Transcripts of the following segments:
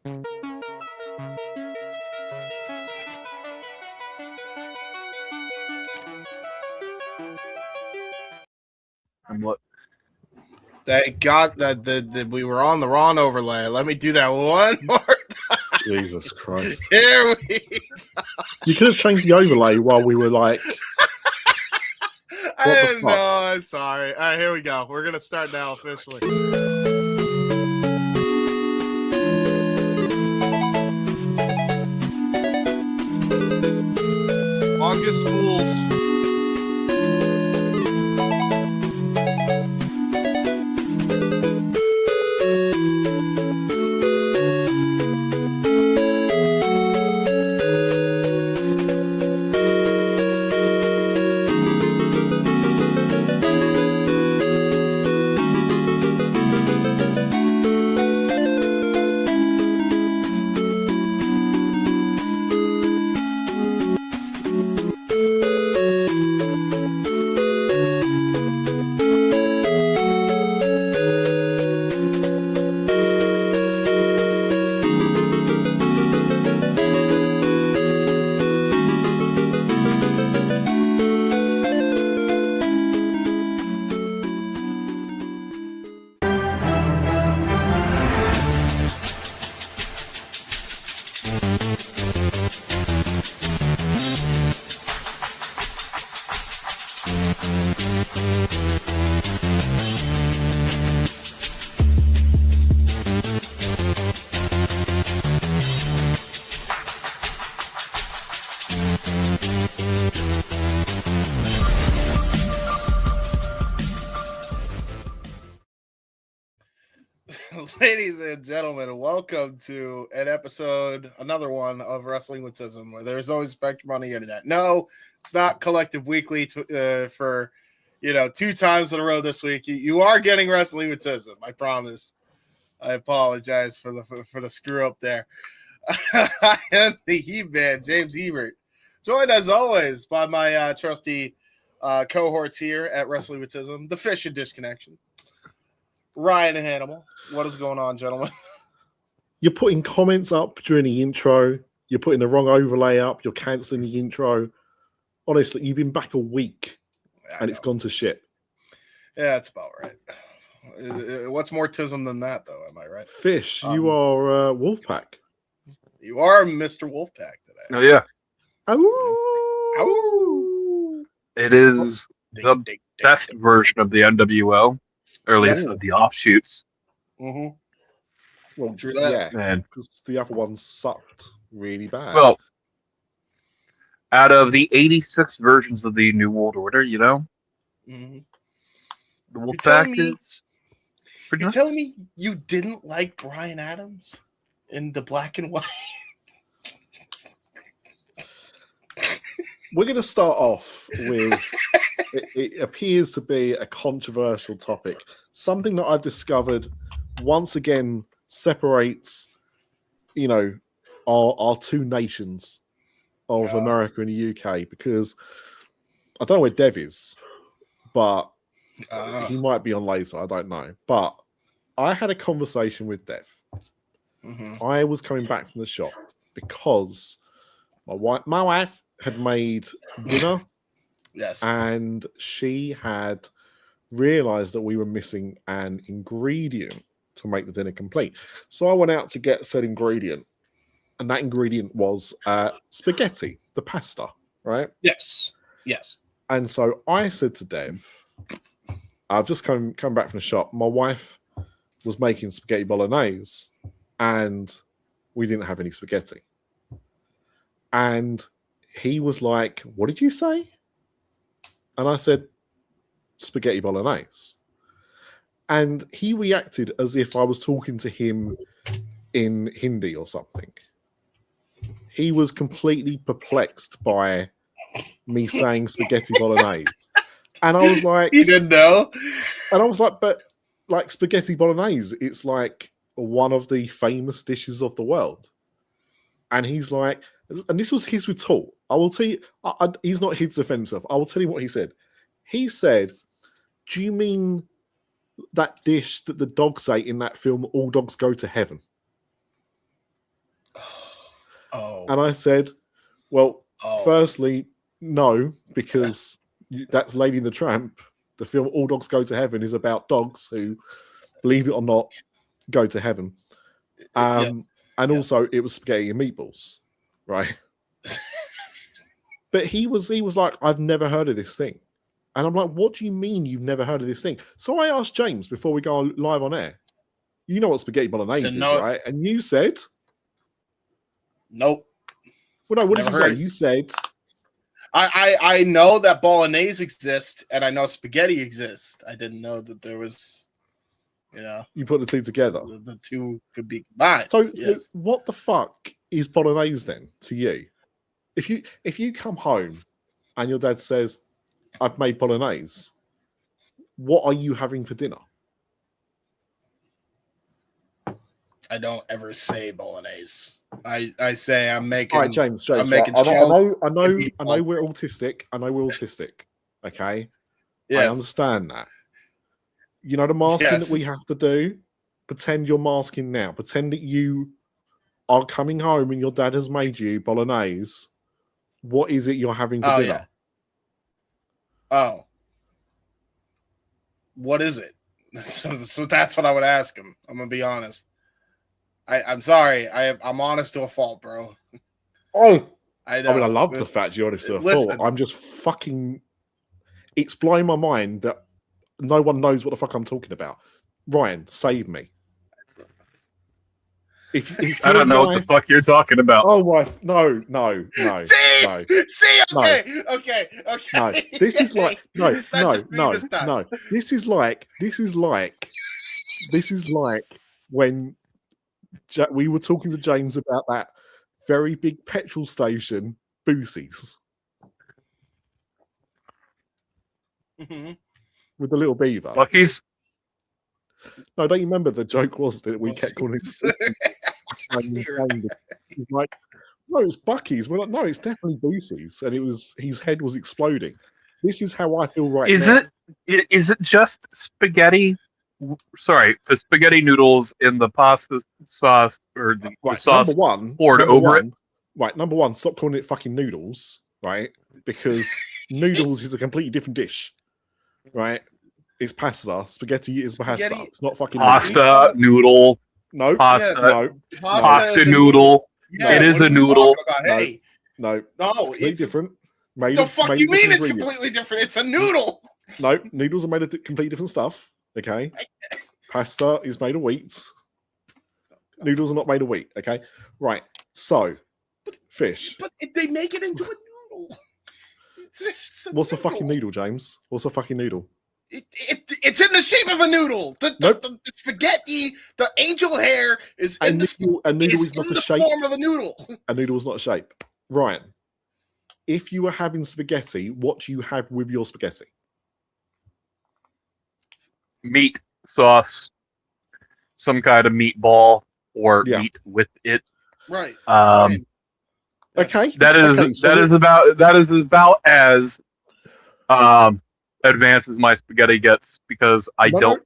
And what? They got that we were on the wrong overlay. Let me do that one more time. Jesus Christ. Here we go. You could have changed the overlay while we were like... I didn't know. I'm sorry. All right, here we go. We're going to start now officially. August Fools. Ladies and gentlemen, welcome to an episode, another one of Wrestling with Tism, where there's always spectrum on the internet. No, it's not Collective Weekly for 2 times in a row this week. You are getting Wrestling with Tism, I promise. I apologize for the screw up there. I am the He-Man, James Ebert, joined as always by my trusty cohorts here at Wrestling with Tism, the Fish and Disconnection, Ryan and Hannibal. What is going on, gentlemen? You're putting comments up during the intro. You're putting the wrong overlay up. You're cancelling the intro. Honestly, you've been back a week and it's gone to shit. Yeah, that's about right. What's more Tism than that, though? Am I right? Fish, you are Wolfpack. You are Mr. Wolfpack today. Oh, yeah. Ow. It is the best version of the NWO, or at least of the offshoots. Mm-hmm. Well, True that. yeah, Man. because the other one sucked really bad. Well, out of the 86 versions of the New World Order, Mm-hmm. the Wolfpack is pretty You're nice. telling me you didn't like Bryan Adams in the black and white? We're going to start off with, it appears to be a controversial topic. Something that I've discovered once again separates, our two nations of America and the UK, because I don't know where Dev is, but he might be on later. I don't know. But I had a conversation with Dev. Mm-hmm. I was coming back from the shop because my wife had made dinner. Yes. And she had realized that we were missing an ingredient to make the dinner complete. So I went out to get said ingredient. And that ingredient was spaghetti, the pasta, right? Yes. Yes. And so I said to Dev, I've just come back from the shop. My wife was making spaghetti bolognese and we didn't have any spaghetti. And he was like, what did you say? And I said, spaghetti bolognese. And he reacted as if I was talking to him in Hindi or something. He was completely perplexed by me saying spaghetti bolognese. And I was like... He didn't know? And I was like, but like spaghetti bolognese, it's like one of the famous dishes of the world. And he's like... And this was his retort. I will tell you, he's not here to defend himself. I will tell you what he said. He said, do you mean that dish that the dogs ate in that film, All Dogs Go to Heaven? And I said, well, Oh. firstly, no, because that's Lady and the Tramp. The film All Dogs Go to Heaven is about dogs who, believe it or not, go to heaven. And also it was spaghetti and meatballs, right? But he was like, I've never heard of this thing. And I'm like, what do you mean you've never heard of this thing? So I asked James before we go live on air, you know what spaghetti bolognese is, right? And you said, nope. Well, no, what did you say? You said, I know that bolognese exists and I know spaghetti exists. I didn't know that there was, you put the two together. The two could be combined. So what the fuck is bolognese then to you? If you come home and your dad says, I've made bolognese, what are you having for dinner? I don't ever say bolognese. I say I'm making. All right, James. I'm making. I know we're autistic. Okay. Yes. I understand that. You know the masking that we have to do? Pretend you're masking now. Pretend that you are coming home and your dad has made you bolognese. What is it you're having for dinner? Oh. What is it? So that's what I would ask him. I'm gonna be honest. I'm sorry. I'm honest to a fault, bro. Oh, I love the fact you're honest to a fault. I'm just fucking. It's blowing my mind that no one knows what the fuck I'm talking about. Ryan, save me. If I don't know what the fuck you're talking about. Oh my! No. See, okay. No, this is like no. This is like when we were talking to James about that very big petrol station, Boosie's, with the little beaver. Lucky's? No, don't you remember the joke was that we kept calling it? Like, no, it's Bucky's. We're like, no, it's definitely Boosie's, and his head was exploding. This is how I feel right now. Is it just spaghetti? Sorry, the spaghetti noodles in the pasta sauce or the sauce poured over it? Right, number one, stop calling it fucking noodles, right? Because noodles is a completely different dish, right? It's pasta. Spaghetti is pasta. It's not fucking pasta noodle. No, pasta. Pasta noodle. It is a noodle. No, it's completely different. The fuck you mean it's completely different? It's a noodle. No, noodles are made of completely different stuff. Okay, pasta is made of wheat. Noodles are not made of wheat. Okay, right. So, fish. But they make it into a noodle. What's a fucking noodle, James? What's a fucking noodle? It's in the shape of a noodle. The spaghetti, the angel hair is in the form of a noodle. A noodle is not a shape. Ryan, if you were having spaghetti, what do you have with your spaghetti? Meat sauce, some kind of meatball or meat with it. Right. Okay. That is about as advanced as my spaghetti gets because I don't.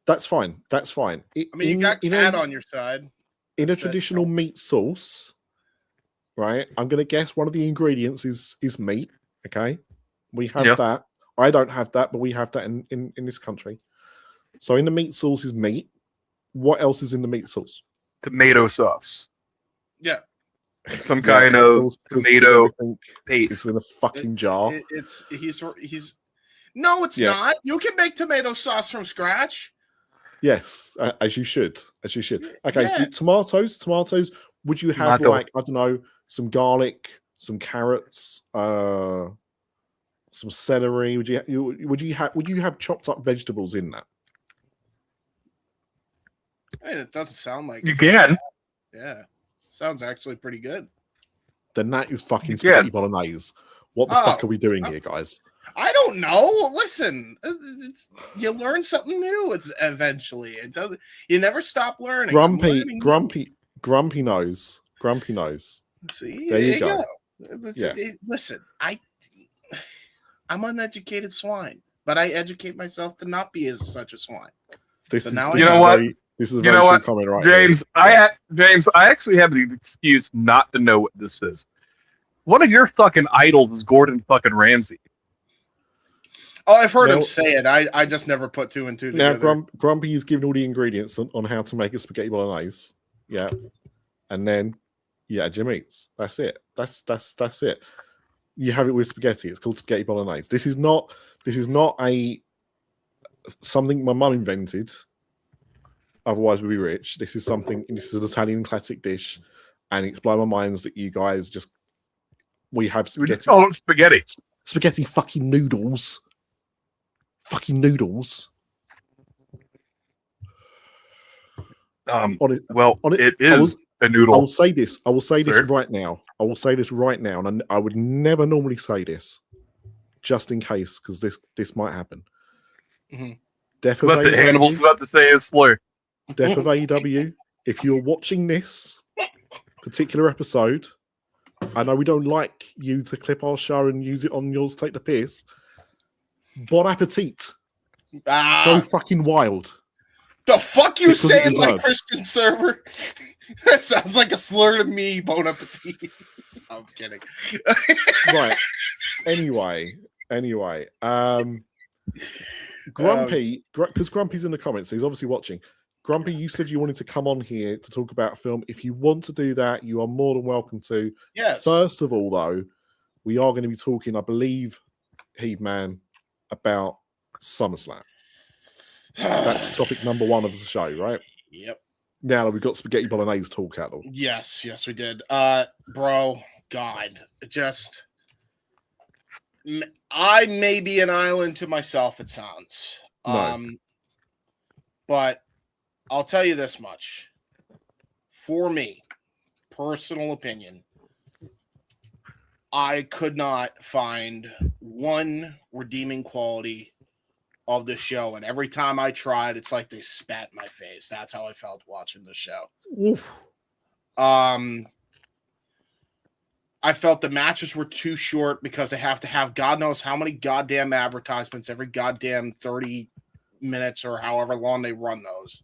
That's fine. That's fine. You got cat on your side. In a traditional meat sauce, right? I'm going to guess one of the ingredients is meat. Okay, we have that. I don't have that, but we have that in this country. So in the meat sauce is meat. What else is in the meat sauce? Tomato sauce. Yeah. Some kind of tomato paste. It's in a fucking jar. He's. No, it's not. You can make tomato sauce from scratch. Yes, as you should. Okay, so tomatoes. Would you have I don't know, some garlic, some carrots, some celery? Would you have chopped up vegetables in that? It doesn't sound like you can. Yeah, sounds actually pretty good. Then that is fucking spaghetti bolognese. What the fuck are we doing here, guys? I don't know. Listen, you learn something new. It's eventually. It doesn't. You never stop learning. Grumpy nose. See, there you go. Listen, I'm an uneducated swine, but I educate myself to not be as such a swine. You know what? This is a very true comment, right? James, James, I actually have the excuse not to know what this is. One of your fucking idols is Gordon fucking Ramsay. Oh, I've heard him say it. I just never put two and two together. Now, Grumpy is giving all the ingredients on how to make a spaghetti bolognese. Yeah. And then you add your meats. That's it. That's it. You have it with spaghetti. It's called spaghetti bolognese. This is not something my mum invented. Otherwise, we'd be rich. This is an Italian classic dish, and it's blown my mind that you guys we have spaghetti. We just call it spaghetti. Spaghetti fucking noodles. Fucking noodles. It is a noodle. I will say this right now. And I would never normally say this, just in case, because this might happen. Mm-hmm. Death of what AEW, Hannibal's about to say is slur. Death of AEW. If you're watching this particular episode, I know we don't like you to clip our show and use it on yours to take the piss. Bon appetit. Go fucking wild. The fuck you saying like Christian server? That sounds like a slur to me, bon appetit. I'm kidding. Right. Anyway. Grumpy, because Grumpy's in the comments, so he's obviously watching. Grumpy, you said you wanted to come on here to talk about a film. If you want to do that, you are more than welcome to. Yes. First of all, though, we are going to be talking, I believe, Heave-Man, about SummerSlam. That's topic number 1 of the show, right? Yep. Now we've got spaghetti bolognese talk out. Yes, we did. Bro, God, I may be an island to myself, it sounds. No. But I'll tell you this much. For me, personal opinion, I could not find one redeeming quality of the show. And every time I tried, it's like they spat in my face. That's how I felt watching the show. Oof. I felt the matches were too short because they have to have God knows how many goddamn advertisements every goddamn 30 minutes or however long they run those.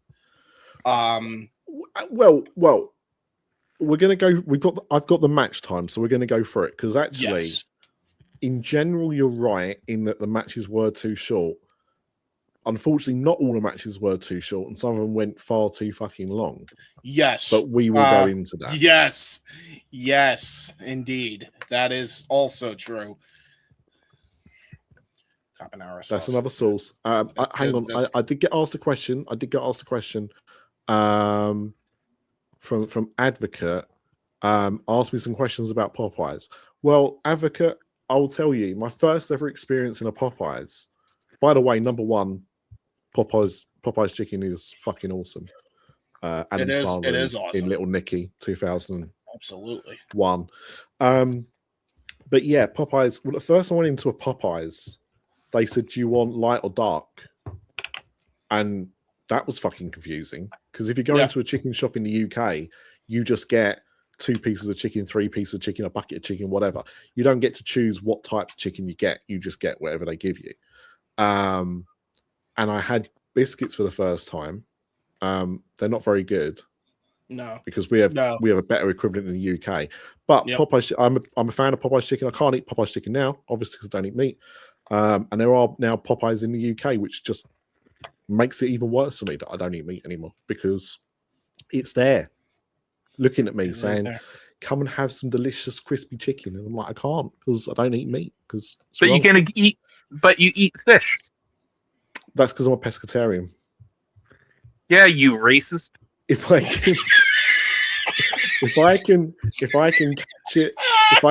Well, we're gonna go. I've got the match time, so we're gonna go for it because actually, in general, you're right in that the matches were too short. Unfortunately, not all the matches were too short, and some of them went far too fucking long. Yes, but we will go into that. Yes, indeed, that is also true. That's another source. Hang on, I did get asked a question. From Advocate. Asked me some questions about Popeyes. Well, Advocate, I will tell you, my first ever experience in a Popeyes. By the way, number 1, Popeyes chicken is fucking awesome. It is awesome. In Little Nicky 2000. Absolutely. 1. But yeah, Popeyes. Well, the first I went into a Popeyes, they said, "Do you want light or dark?" And that was fucking confusing because if you go into a chicken shop in the UK, you just get 2 pieces of chicken, 3 pieces of chicken, a bucket of chicken, whatever. You don't get to choose what type of chicken you get. You just get whatever they give you. And I had biscuits for the first time. They're not very good. No, because we have a better equivalent in the UK. But Popeyes, I'm a fan of Popeyes chicken. I can't eat Popeyes chicken now, obviously, because I don't eat meat. And there are now Popeyes in the UK, which just makes it even worse for me that I don't eat meat anymore because it's there, looking at me saying, "Come and have some delicious crispy chicken," and I'm like, I can't because I don't eat meat. Because but you can eat, but you eat fish. That's because I'm a pescatarian. Yeah, you racist. If I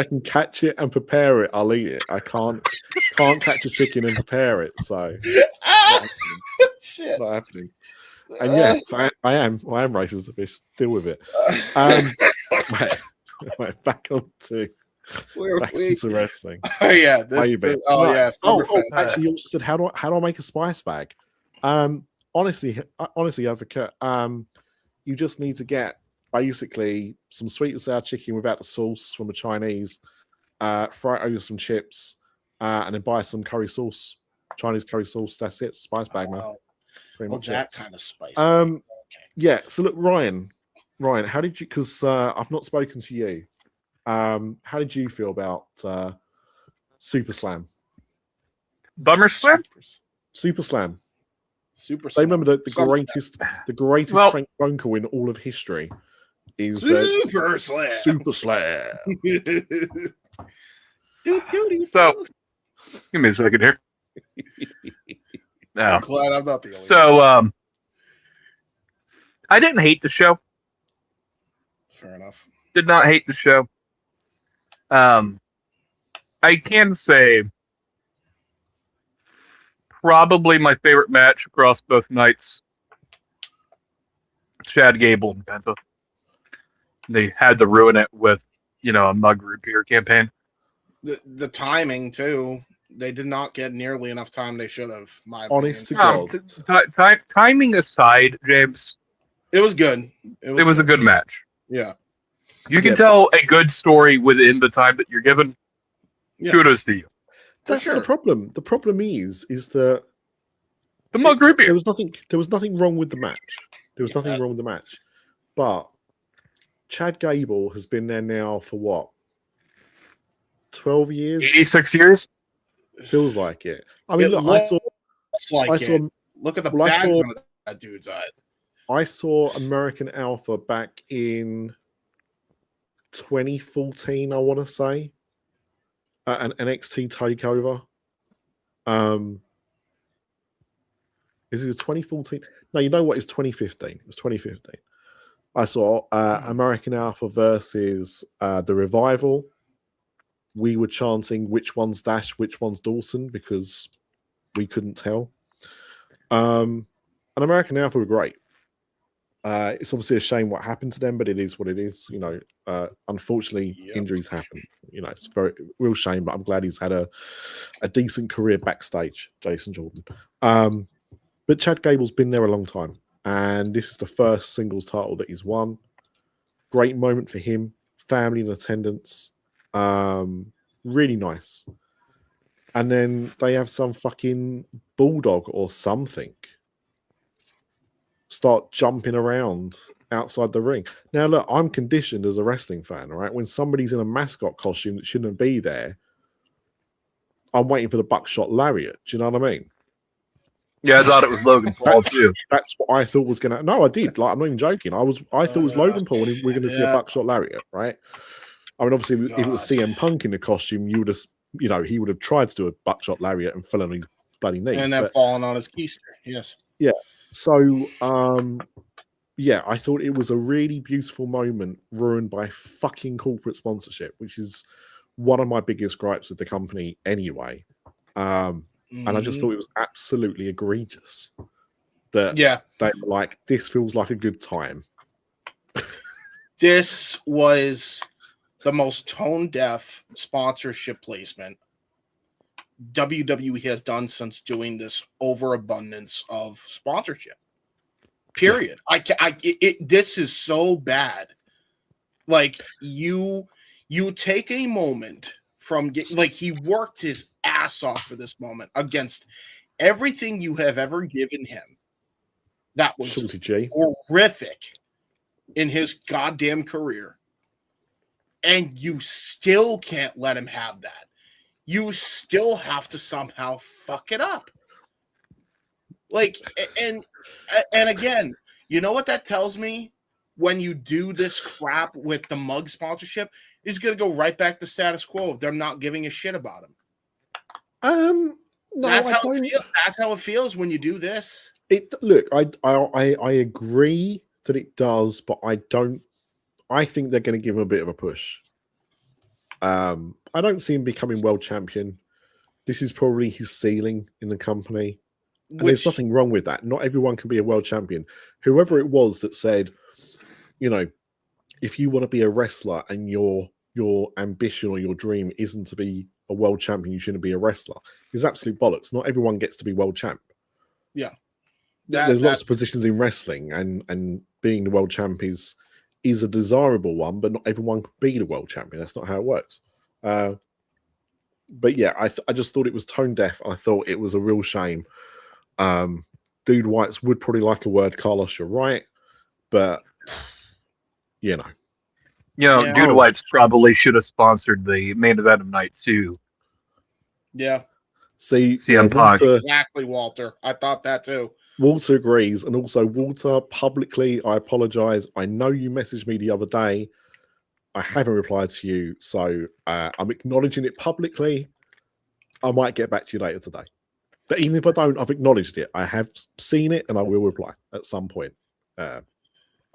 can catch it and prepare it, I'll eat it. I can't catch a chicken and prepare it. So not happening. And yeah, I am racist. If it's deal with it. Back onto wrestling. Oh yeah. Actually, you also said how do I make a spice bag? Honestly, Advocate, you just need to get basically some sweet and sour chicken without the sauce from a Chinese, fry it over some chips, and then buy some curry sauce, Chinese curry sauce. That's it, spice bag, man. Pretty much that kind of spice. Yeah. So look, Ryan, how did you? Because I've not spoken to you. How did you feel about Super Slam? Bummer Slam? Super Slam. Super I Slam. remember the greatest prank phone call in all of history is Super Slam. Super Slam. So, give me a second here. I'm glad I'm not the only one. So, I didn't hate the show. Fair enough. Did not hate the show. I can say probably my favorite match across both nights. Chad Gable and Penta. They had to ruin it with, a mug root beer campaign. The timing too. They did not get nearly enough time they should have. My honest opinion. to God. Timing aside, James, it was good. It was a good match. Yeah, you can tell a good story within the time that you're given. Yeah. Kudos to you. That's not the problem. The problem is that the mug root beer. There was nothing wrong with the match. There was nothing wrong with the match, but Chad Gable has been there now for what? 12 years? 86 years? Feels like it. I mean, look, I saw look at the bags on that dude's eyes. I saw American Alpha back in 2014, I want to say, at an NXT takeover. Is it 2014? No, you know what? It's 2015. It was 2015. I saw American Alpha versus the Revival. We were chanting which one's Dash, which one's Dawson, because we couldn't tell. And American Alpha were great. It's obviously a shame what happened to them, but it is what it is. Unfortunately, injuries happen. It's a real shame, but I'm glad he's had a decent career backstage, Jason Jordan. But Chad Gable's been there a long time, and this is the first singles title that he's won. Great moment for him. Family in attendance. Really nice. And then they have some fucking bulldog or something start jumping around outside the ring. Now, look, I'm conditioned as a wrestling fan, all right? When somebody's in a mascot costume that shouldn't be there, I'm waiting for the buckshot lariat. Do you know what I mean? Yeah, I thought it was Logan Paul too. That's what I thought was gonna. No, I did. Like, I'm not even joking. I thought it was Logan Paul, and we're going to see a buckshot lariat, right? I mean, obviously, if it was CM Punk in the costume, you would have, he would have tried to do a buckshot lariat and fell on his bloody knees, and then fallen on his keister. Yes. Yeah. So, I thought it was a really beautiful moment ruined by fucking corporate sponsorship, which is one of my biggest gripes with the company anyway. And I just thought it was absolutely egregious that they were like, this feels like a good time. This was the most tone-deaf sponsorship placement WWE has done since doing this overabundance of sponsorship. Period. This is so bad. Like, you take a moment from he worked his ass off for this moment against everything you have ever given him. That was horrific in his goddamn career. And you still can't let him have that. You still have to somehow fuck it up. Like, and again, you know what that tells me? When you do this crap with the mug sponsorship, is going to go right back to status quo if they're not giving a shit about him. No, that's how it feels when you do this. Look, I agree that it does, but I think they're going to give him a bit of a push. I don't see him becoming world champion. This is probably his ceiling in the company. And there's nothing wrong with that. Not everyone can be a world champion. Whoever it was that said, if you want to be a wrestler and your ambition or your dream isn't to be a world champion, you shouldn't be a wrestler, is absolute bollocks. Not everyone gets to be world champ. Yeah. There's lots of positions in wrestling, and being the world champ is a desirable one, but not everyone can be the world champion. That's not how it works. But yeah, I just thought it was tone deaf. I thought it was a real shame. Dude Whites would probably like a word. Carlos, you're right. but you know. Dude White's probably should have sponsored the main event of night 2. Yeah. See, CM Punk. Exactly, Walter. I thought that too. Walter agrees, and also Walter, publicly, I apologize. I know you messaged me the other day. I haven't replied to you, so I'm acknowledging it publicly. I might get back to you later today. But even if I don't, I've acknowledged it. I have seen it, and I will reply at some point.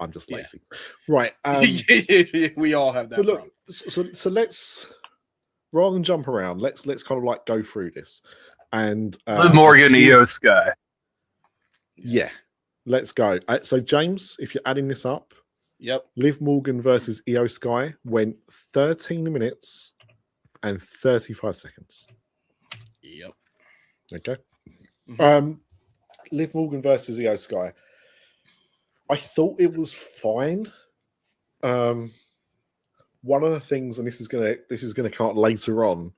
I'm just lazy. Right. We all have that. So look, so let's, rather than jump around, let's kind of like go through this. And Liv Morgan, Io Sky. Yeah, let's go. So James, if you're adding this up, yep. Liv Morgan versus Io Sky went 13 minutes and 35 seconds. Yep. Okay. Mm-hmm. Liv Morgan versus Io Sky. I thought it was fine. One of the things, and this is gonna come out later on,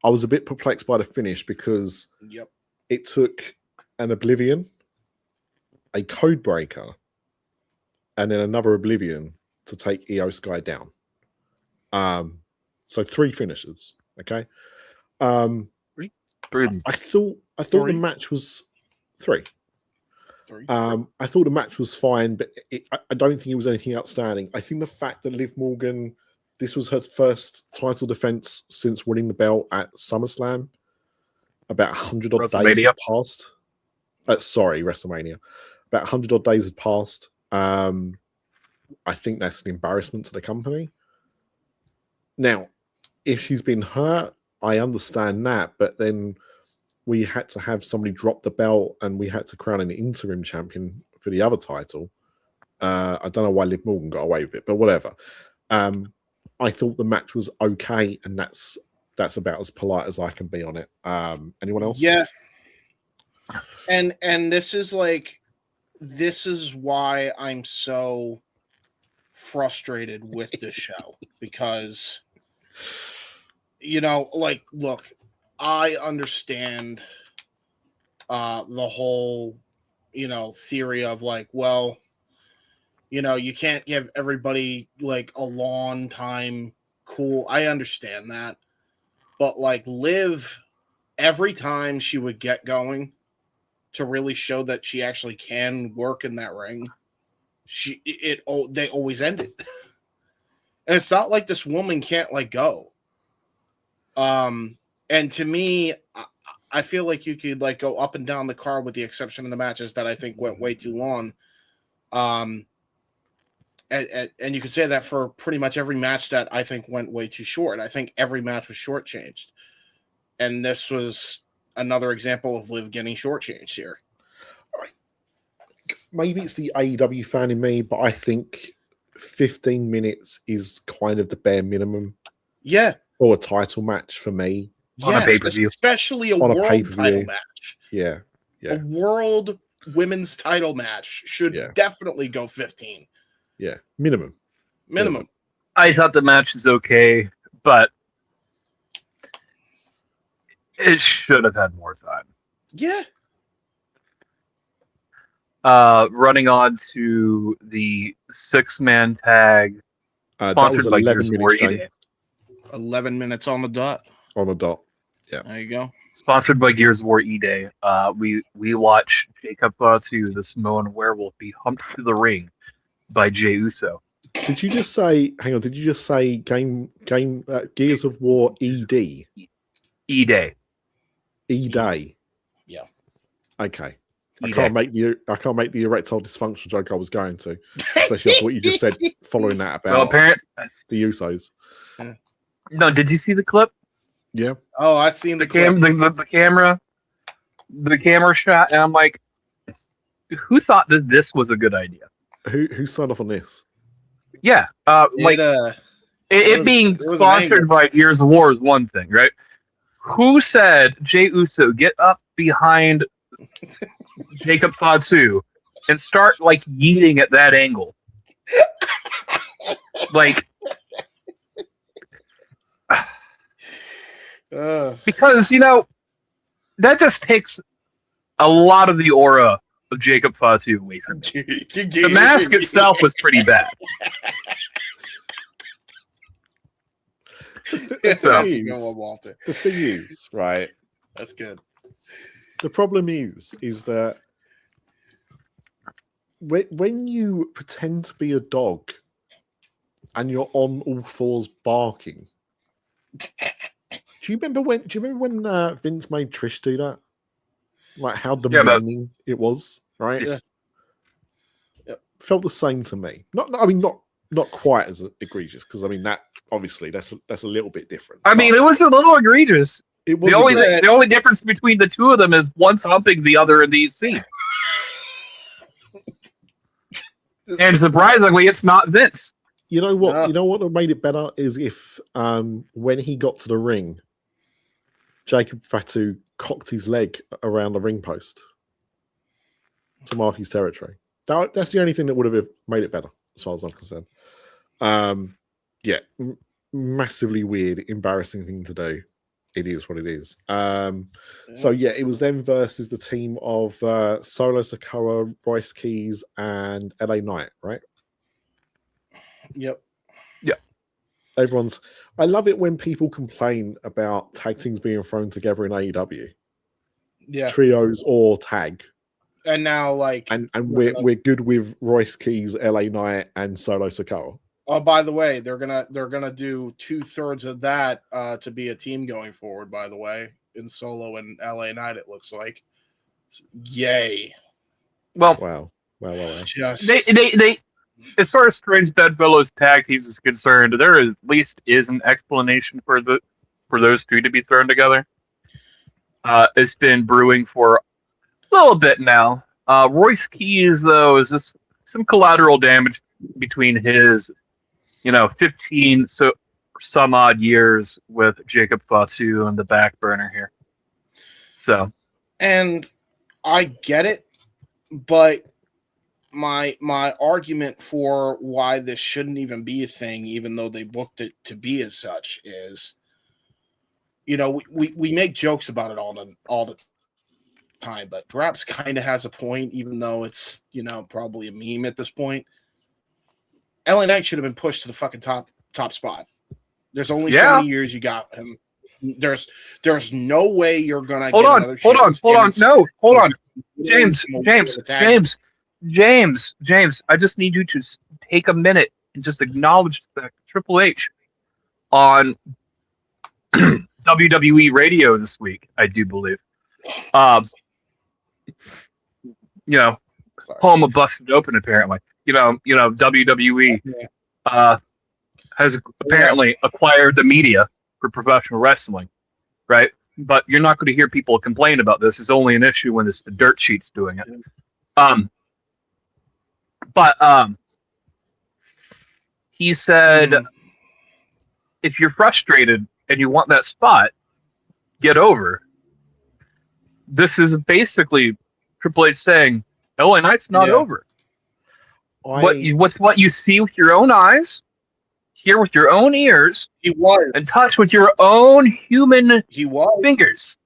I was a bit perplexed by the finish because it took an Oblivion, a Code Breaker, and then another Oblivion to take Io Sky down. So 3 finishes. Okay. I thought the match was 3. I thought the match was fine, but I don't think it was anything outstanding. I think the fact that Liv Morgan, this was her first title defense since winning the belt at SummerSlam. About 100 odd days had passed. WrestleMania. About 100 odd days had passed. I think that's an embarrassment to the company. Now, if she's been hurt, I understand that, but then we had to have somebody drop the belt and we had to crown an interim champion for the other title. I don't know why Liv Morgan got away with it, but whatever. I thought the match was okay, and that's about as polite as I can be on it. Anyone else? Yeah. And this is why I'm so frustrated with this show, because look, I understand the whole theory of you can't give everybody a long time cool. I understand that, but Liv, every time she would get going to really show that she actually can work in that ring, they always end it. And it's not like this woman can't go. And to me, I feel like you could go up and down the card with the exception of the matches that I think went way too long. And you could say that for pretty much every match that I think went way too short. I think every match was shortchanged. And this was another example of Liv getting shortchanged here. Maybe it's the AEW fan in me, but I think 15 minutes is kind of the bare minimum. Yeah. For a title match for me. On a pay-per-view. Especially a world title match. Yeah. A world women's title match should definitely go 15. Yeah. Minimum. I thought the match is okay, but it should have had more time. Yeah. Running on to the 6-man tag sponsored by Gears of War E-Day. 11 minutes on the dot. Yeah. There you go. Sponsored by Gears of War E-Day. We watch Jacob Fatu, the Samoan werewolf, be humped to the ring by Jey Uso. Did you just say? Hang on. Did you just say Gears of War ED? E-Day. E-Day. Yeah. Okay. I can't make the erectile dysfunction joke I was going to, especially after what you just said following that about the Usos. No, did you see the clip? Yeah. Oh, I've seen the camera shot, and I'm like, who thought that this was a good idea? Who signed off on this? Yeah, it being sponsored by Gears of War is one thing, right? Who said Jey Uso get up behind Jacob Fatu and start yeeting at that angle? Because that just takes a lot of the aura of Jacob Fatu away from me. The mask itself was pretty bad. The thing is, right? That's good. The problem is that when you pretend to be a dog and you're on all fours barking, do you remember when Vince made Trish do that? Like how demeaning it was, right? Yeah. Yep. Felt the same to me. Not quite as egregious, because I mean that obviously that's a little bit different. I mean, it was a little egregious. It was the only difference between the two of them is one's humping the other in these scenes. And surprisingly, it's not Vince. You know what? You know what made it better is if when he got to the ring, Jacob Fatu cocked his leg around the ring post to mark his territory. That's the only thing that would have made it better, as far as I'm concerned. Massively weird, embarrassing thing to do. It is what it is. So yeah, it was them versus the team of Solo Sikoa, Royce Keys, and LA Knight, right? Yep. Yeah. I love it when people complain about tag teams being thrown together in AEW. Yeah. Trios or tag. And now, like, and we're good with Royce Keys, LA Knight, and Solo Sikoa. Oh, by the way, they're gonna do 2/3 of that to be a team going forward. By the way, in Solo and LA Knight, it looks like. Yay! Well, wow. Just... They as far as Strange Bedfellows tag teams is concerned, there at least is an explanation for those two to be thrown together. It's been brewing for a little bit now. Royce Keys, though, is just some collateral damage between his 15 some odd years with Jacob Fatu on the back burner here. So, and I get it, but my argument for why this shouldn't even be a thing, even though they booked it to be as such, is we make jokes about it all the time, but Graps kind of has a point, even though it's probably a meme at this point. LA Knight should have been pushed to the fucking top spot. There's only so many years you got him. There's no way you're gonna get another chance. Hold on. James, I just need you to take a minute and just acknowledge that Triple H on WWE radio this week, I do believe. Home of Busted Open, apparently. WWE has apparently acquired the media for professional wrestling, right? But you're not going to hear people complain about this. It's only an issue when it's the dirt sheets doing it. But he said, if you're frustrated and you want that spot, get over. This is basically Triple H saying, LA Knight's not over. What you see with your own eyes, hear with your own ears, and touch with your own human fingers.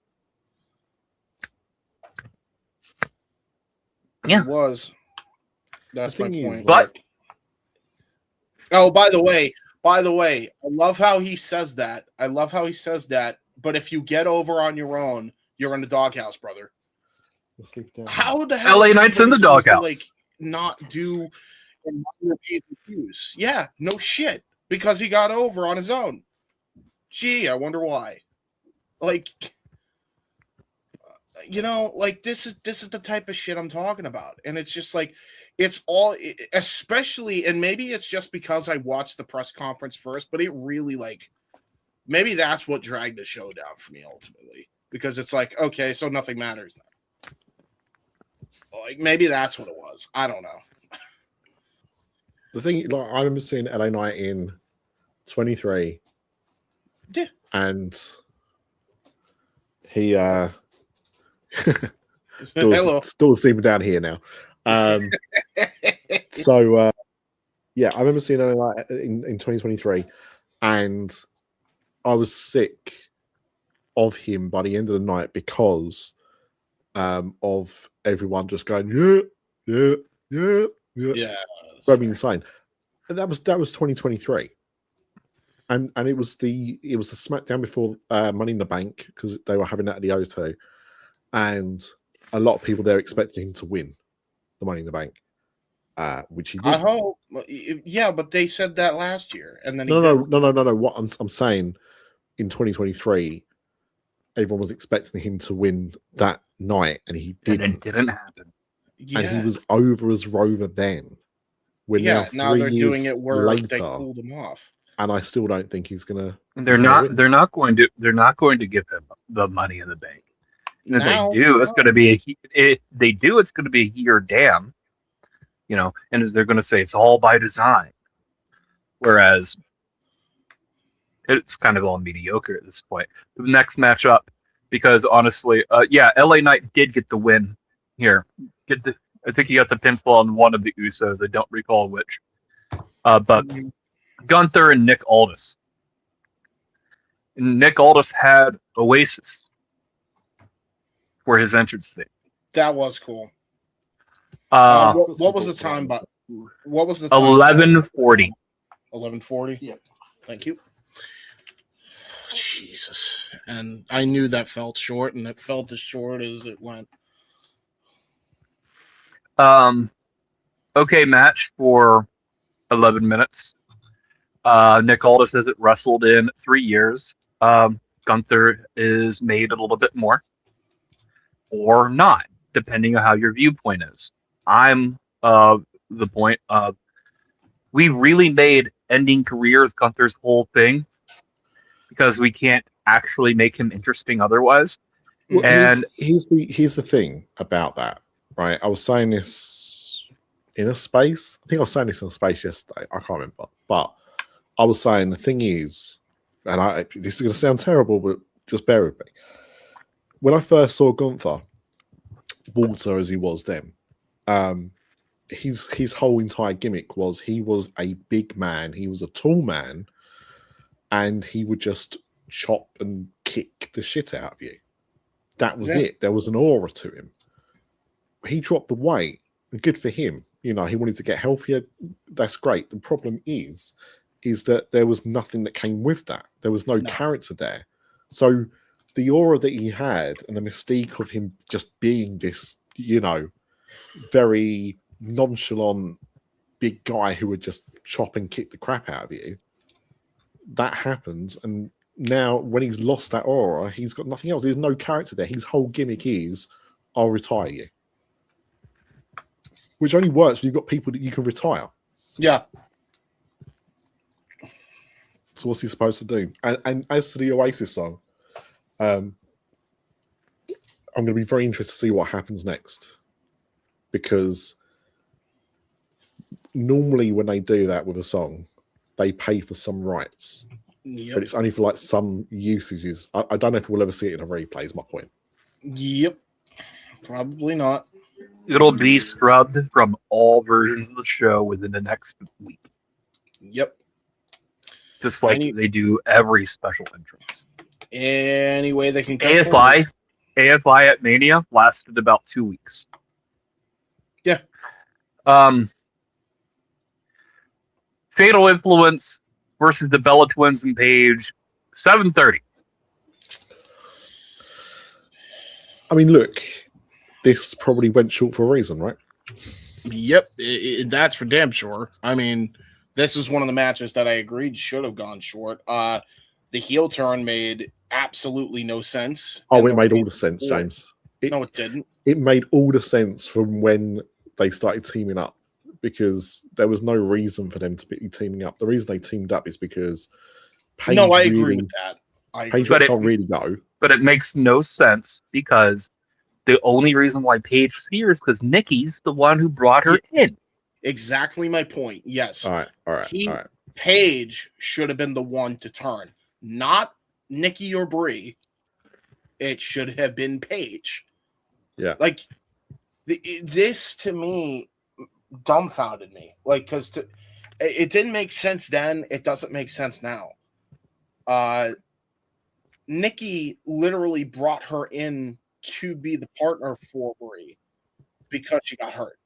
Yeah. He was. That's my point. But by the way, I love how he says that. But if you get over on your own, you're in the doghouse, brother. How the hell LA Knight's in the doghouse? To, not do another P's and Q's? Yeah, no shit. Because he got over on his own. Gee, I wonder why. This is the type of shit I'm talking about. And it's just it's all, especially, and maybe it's just because I watched the press conference first, but it really maybe that's what dragged the show down for me ultimately. Because it's okay, so nothing matters now. Maybe that's what it was. I don't know. The thing, I remember seeing LA Knight in 23. Yeah. And he still steaming down here now. So yeah, I remember seeing LA Knight in 2023, and I was sick of him by the end of the night because of everyone just going, yeah. Very insane. And that was 2023. And it was the SmackDown before Money in the Bank, because they were having that at the O2, and a lot of people there expecting him to win the Money in the Bank, which he did. I hope, yeah, but they said that last year, and then no. What I'm saying, in 2023, everyone was expecting him to win that night, and he didn't. And it didn't happen. Yeah. And he was over as Rover then. Now they're doing it where later, they pulled him off. And I still don't think he's gonna. They're not going to give him the Money in the Bank. And if they do, it's going to be it's going to be a he or damn, and they're going to say it's all by design. Whereas it's kind of all mediocre at this point. The next matchup, because honestly, LA Knight did get the win here. I think he got the pinfall on one of the Usos. I don't recall which. But Gunther and Nick Aldis. And Nick Aldis had Oasis for his entrance thing. That was cool. What was the time? What was the time? 11:40. 11:40. Yep. Thank you. Jesus, and I knew that felt short, and it felt as short as it went. Okay, match for 11 minutes. Nick Aldis hasn't wrestled in 3 years. Gunther is made a little bit more, or not, depending on how your viewpoint is. I'm the point of we really made ending careers Gunther's whole thing because we can't actually make him interesting otherwise. Well, and here's the thing about that, right? I was saying this in a space. I think I was saying this in a space yesterday. I can't remember, but I was saying the thing is, and this is going to sound terrible, but just bear with me. When I first saw Gunther, Walter as he was then, his whole entire gimmick was he was a big man, he was a tall man, and he would just chop and kick the shit out of you. That was it. There was an aura to him. He dropped the weight, and good for him. He wanted to get healthier. That's great. The problem is that there was nothing that came with that. There was no character there. So the aura that he had and the mystique of him just being this, very nonchalant big guy who would just chop and kick the crap out of you, that happens. And now when he's lost that aura, he's got nothing else. There's no character there. His whole gimmick is, I'll retire you. Which only works when you've got people that you can retire. Yeah. So what's he supposed to do? And as to the Oasis song, I'm going to be very interested to see what happens next. Because normally when they do that with a song, they pay for some rights. Yep. But it's only for some usages. I don't know if we'll ever see it in a replay, is my point. Yep. Probably not. It'll be scrubbed from all versions of the show within the next week. Yep. Just like they do every special entrance. Any way they can come AFI at Mania lasted about 2 weeks. Yeah. Fatal Influence versus the Bella Twins and Paige, 7:30. I mean, look, this probably went short for a reason, right? Yep, that's for damn sure. I mean, this is one of the matches that I agreed should have gone short. The heel turn made absolutely no sense. Oh, it made all the sense, James. No, it didn't. It made all the sense from when they started teaming up, because there was no reason for them to be teaming up. The reason they teamed up is because Paige I agree with that. Paige can't really go. But it makes no sense because the only reason why Paige's here is because Nikki's the one who brought her in. Exactly my point. Yes. All right. Paige should have been the one to turn, not Nikki or Brie. It should have been Paige. Yeah. This to me dumbfounded me. Because it didn't make sense then. It doesn't make sense now. Nikki literally brought her in to be the partner for Brie because she got hurt.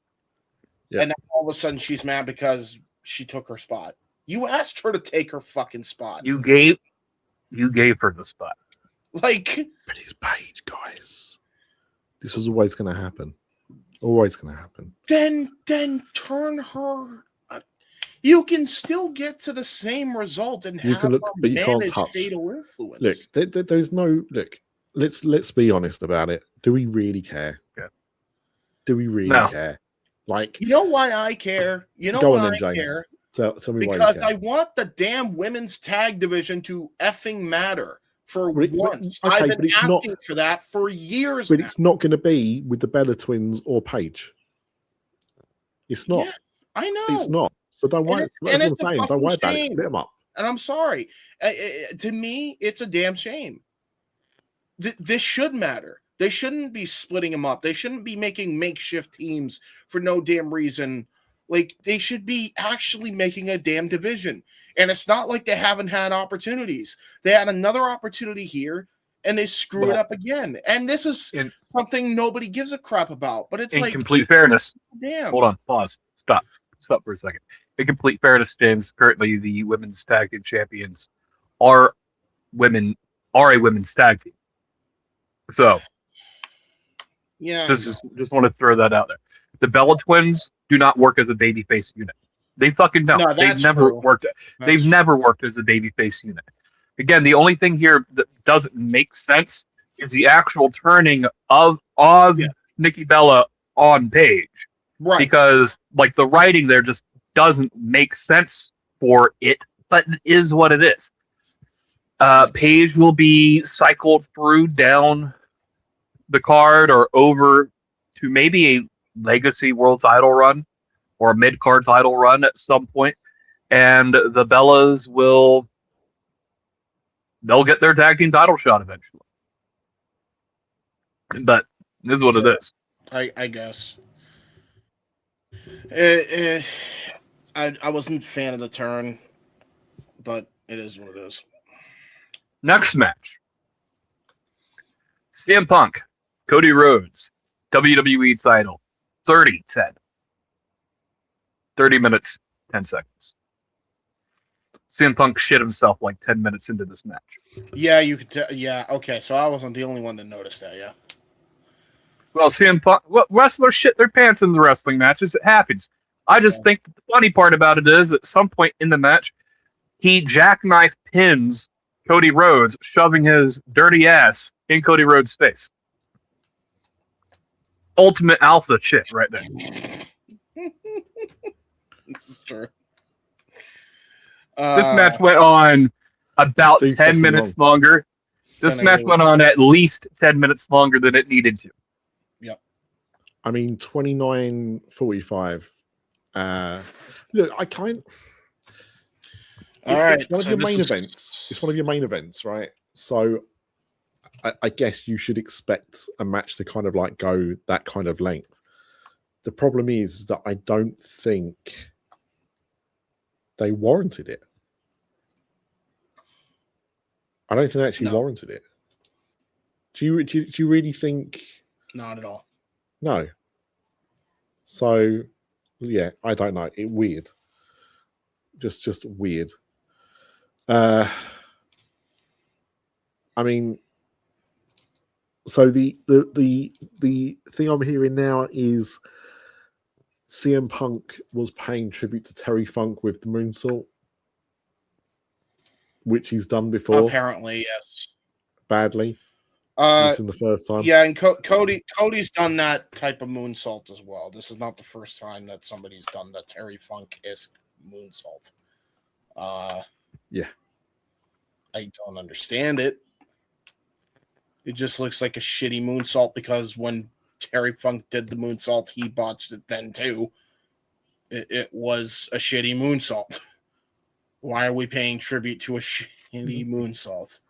Yeah. And now all of a sudden she's mad because she took her spot. You asked her to take her fucking spot. You gave her the spot. Like, but it's Paige, guys. This was always going to happen. Always going to happen. Then turn her. You can still get to the same result and have her but you can't manage touch. fatal influence. Look, there's no look. Let's be honest about it. Do we really care? Yeah. Do we really care? Like, you know why I care? You know go why on then, I James. care? Tell me why. Because I want the damn women's tag division to effing matter for once. Okay, I've been asking for that for years. But it's not going to be with the Bella Twins or Paige. It's not. Yeah, I know. It's not. So don't worry. That's what I'm saying. Don't worry about it. Split them up. And I'm sorry. To me, it's a damn shame. This should matter. They shouldn't be splitting them up. They shouldn't be making makeshift teams for no damn reason. Like, they should be actually making a damn division. And it's not like they haven't had opportunities. They had another opportunity here, and they screw it up again. And this is something nobody gives a crap about. But it's in like... complete fairness. Damn. Hold on. Pause. Stop for a second. In complete fairness, James, currently the women's tag team champions are a women's tag team. So, yeah, just want to throw that out there. The Bella Twins do not work as a babyface unit. They fucking don't. No, They've never worked. They've never worked as a babyface unit. Again, the only thing here that doesn't make sense is the actual turning of Nikki Bella on Paige. Right. Because like the writing there just doesn't make sense for it, but it is what it is. Paige will be cycled through down the card or over to maybe a legacy world title run or a mid-card title run at some point, and the Bellas they'll get their tag team title shot eventually. But this is what it is. I guess. I wasn't a fan of the turn, but it is what it is. Next match. CM Punk, Cody Rhodes, WWE title, 30-10. 30 minutes, 10 seconds. CM Punk shit himself like 10 minutes into this match. Yeah, you could tell. Yeah, okay, so I wasn't the only one to notice that, yeah. Well, CM Punk, wrestlers shit their pants in the wrestling matches. It happens. I just think the funny part about it is at some point in the match, he jackknife pins Cody Rhodes, shoving his dirty ass in Cody Rhodes' face. Ultimate alpha shit right there. This is true. This match went on about 10 minutes longer. This match went on at least 10 minutes longer than it needed to. Yep. I mean, 29:45. Look, I can't. All right. It's one of your main events. It's one of your main events, right? So I guess you should expect a match to kind of like go that kind of length. The problem is that I don't think they warranted it. I don't think they actually warranted it. Do you really think? Not at all. No. So, yeah, I don't know. Weird. Just weird. I mean, so the thing I'm hearing now is CM Punk was paying tribute to Terry Funk with the moonsault, which he's done before. Apparently, yes. Badly. This isn't the first time. Yeah, and Cody's done that type of moonsault as well. This is not the first time that somebody's done the Terry Funk-esque moonsault. Yeah. I don't understand it. It just looks like a shitty moonsault because when Terry Funk did the moonsault, he botched it then too. It was a shitty moonsault. Why are we paying tribute to a shitty moonsault?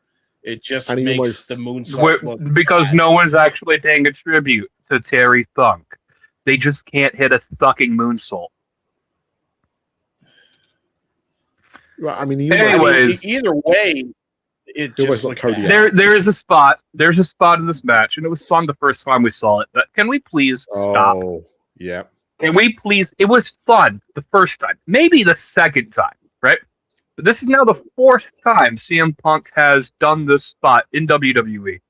It just makes the moonsault look because bad. No one's actually paying a tribute to Terry Funk. They just can't hit a fucking moonsault. Well, I mean, anyways, either way, It just looked Cody bad. There's a spot in this match, and it was fun the first time we saw it. But can we please stop? Oh, yeah. Can we please? It was fun the first time, maybe the second time, right? But this is now the fourth time CM Punk has done this spot in WWE,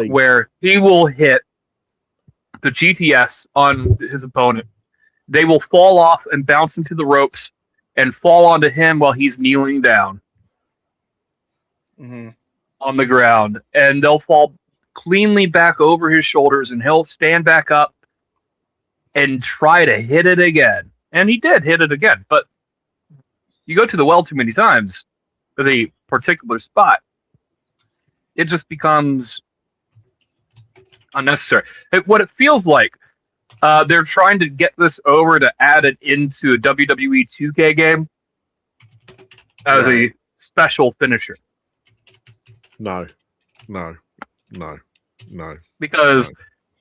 where he will hit the GTS on his opponent. They will fall off and bounce into the ropes and fall onto him while he's kneeling down on the ground. And they'll fall cleanly back over his shoulders, and he'll stand back up and try to hit it again. And he did hit it again. But you go to the well too many times for the particular spot, it just becomes unnecessary. What it feels like, they're trying to get this over to add it into a WWE 2K game as a special finisher. No. Because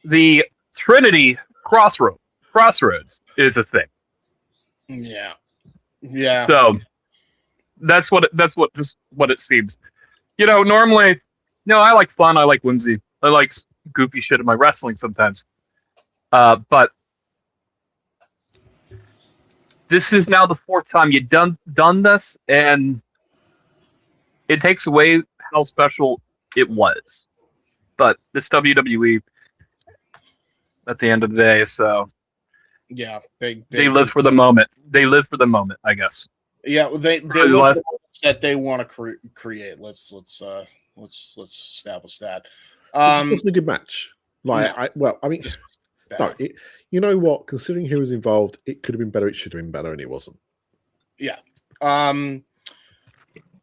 the Trinity Crossroads is a thing. Yeah. So that's what it seems. Normally, I like fun. I like whimsy. I like goofy shit in my wrestling sometimes. But this is now the fourth time you've done this, and it takes away how special it was. But this WWE, at the end of the day, so yeah, big. They live for the moment. I guess. Yeah, they look that they want to create. Let's establish that. It wasn't a good match. You know what? Considering who was involved, it could have been better. It should have been better, and it wasn't. Yeah.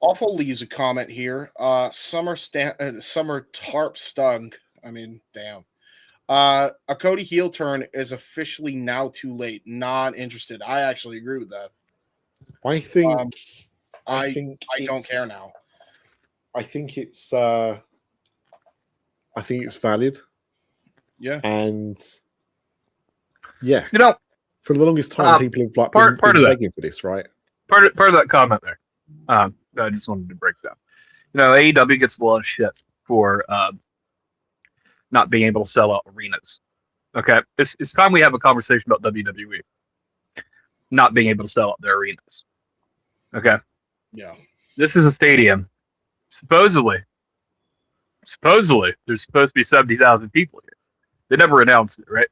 Awful leaves a comment here. Summer tarp stung. I mean, damn. A Cody heel turn is officially now too late. Not interested. I actually agree with that. I think I don't care now. I think it's valid. Yeah. And yeah. For the longest time people have been begging for this, right? Part of that comment there. I just wanted to break down. AEW gets a lot of shit for not being able to sell out arenas. Okay, it's time we have a conversation about WWE not being able to sell out their arenas. Okay. Yeah. This is a stadium. Supposedly, there's supposed to be 70,000 people here. They never announced it, right?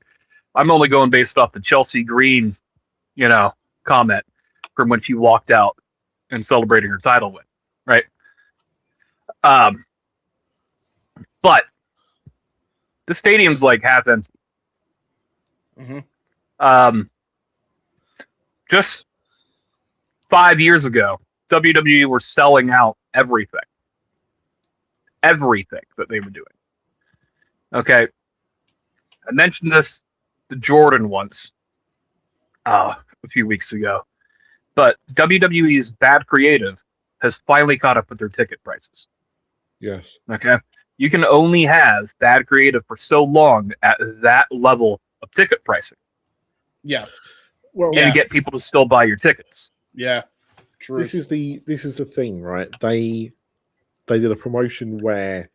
I'm only going based off the Chelsea Green, comment from when she walked out and celebrating her title win, right? But the stadium's like half empty. Just 5 years ago, WWE were selling out everything that they were doing. Okay, I mentioned this to Jordan once a few weeks ago, but WWE's bad creative has finally caught up with their ticket prices. Yes. Okay, you can only have bad creative for so long at that level of ticket pricing. Yeah. And get people to still buy your tickets. Yeah. True. This is the thing, right? They did a promotion where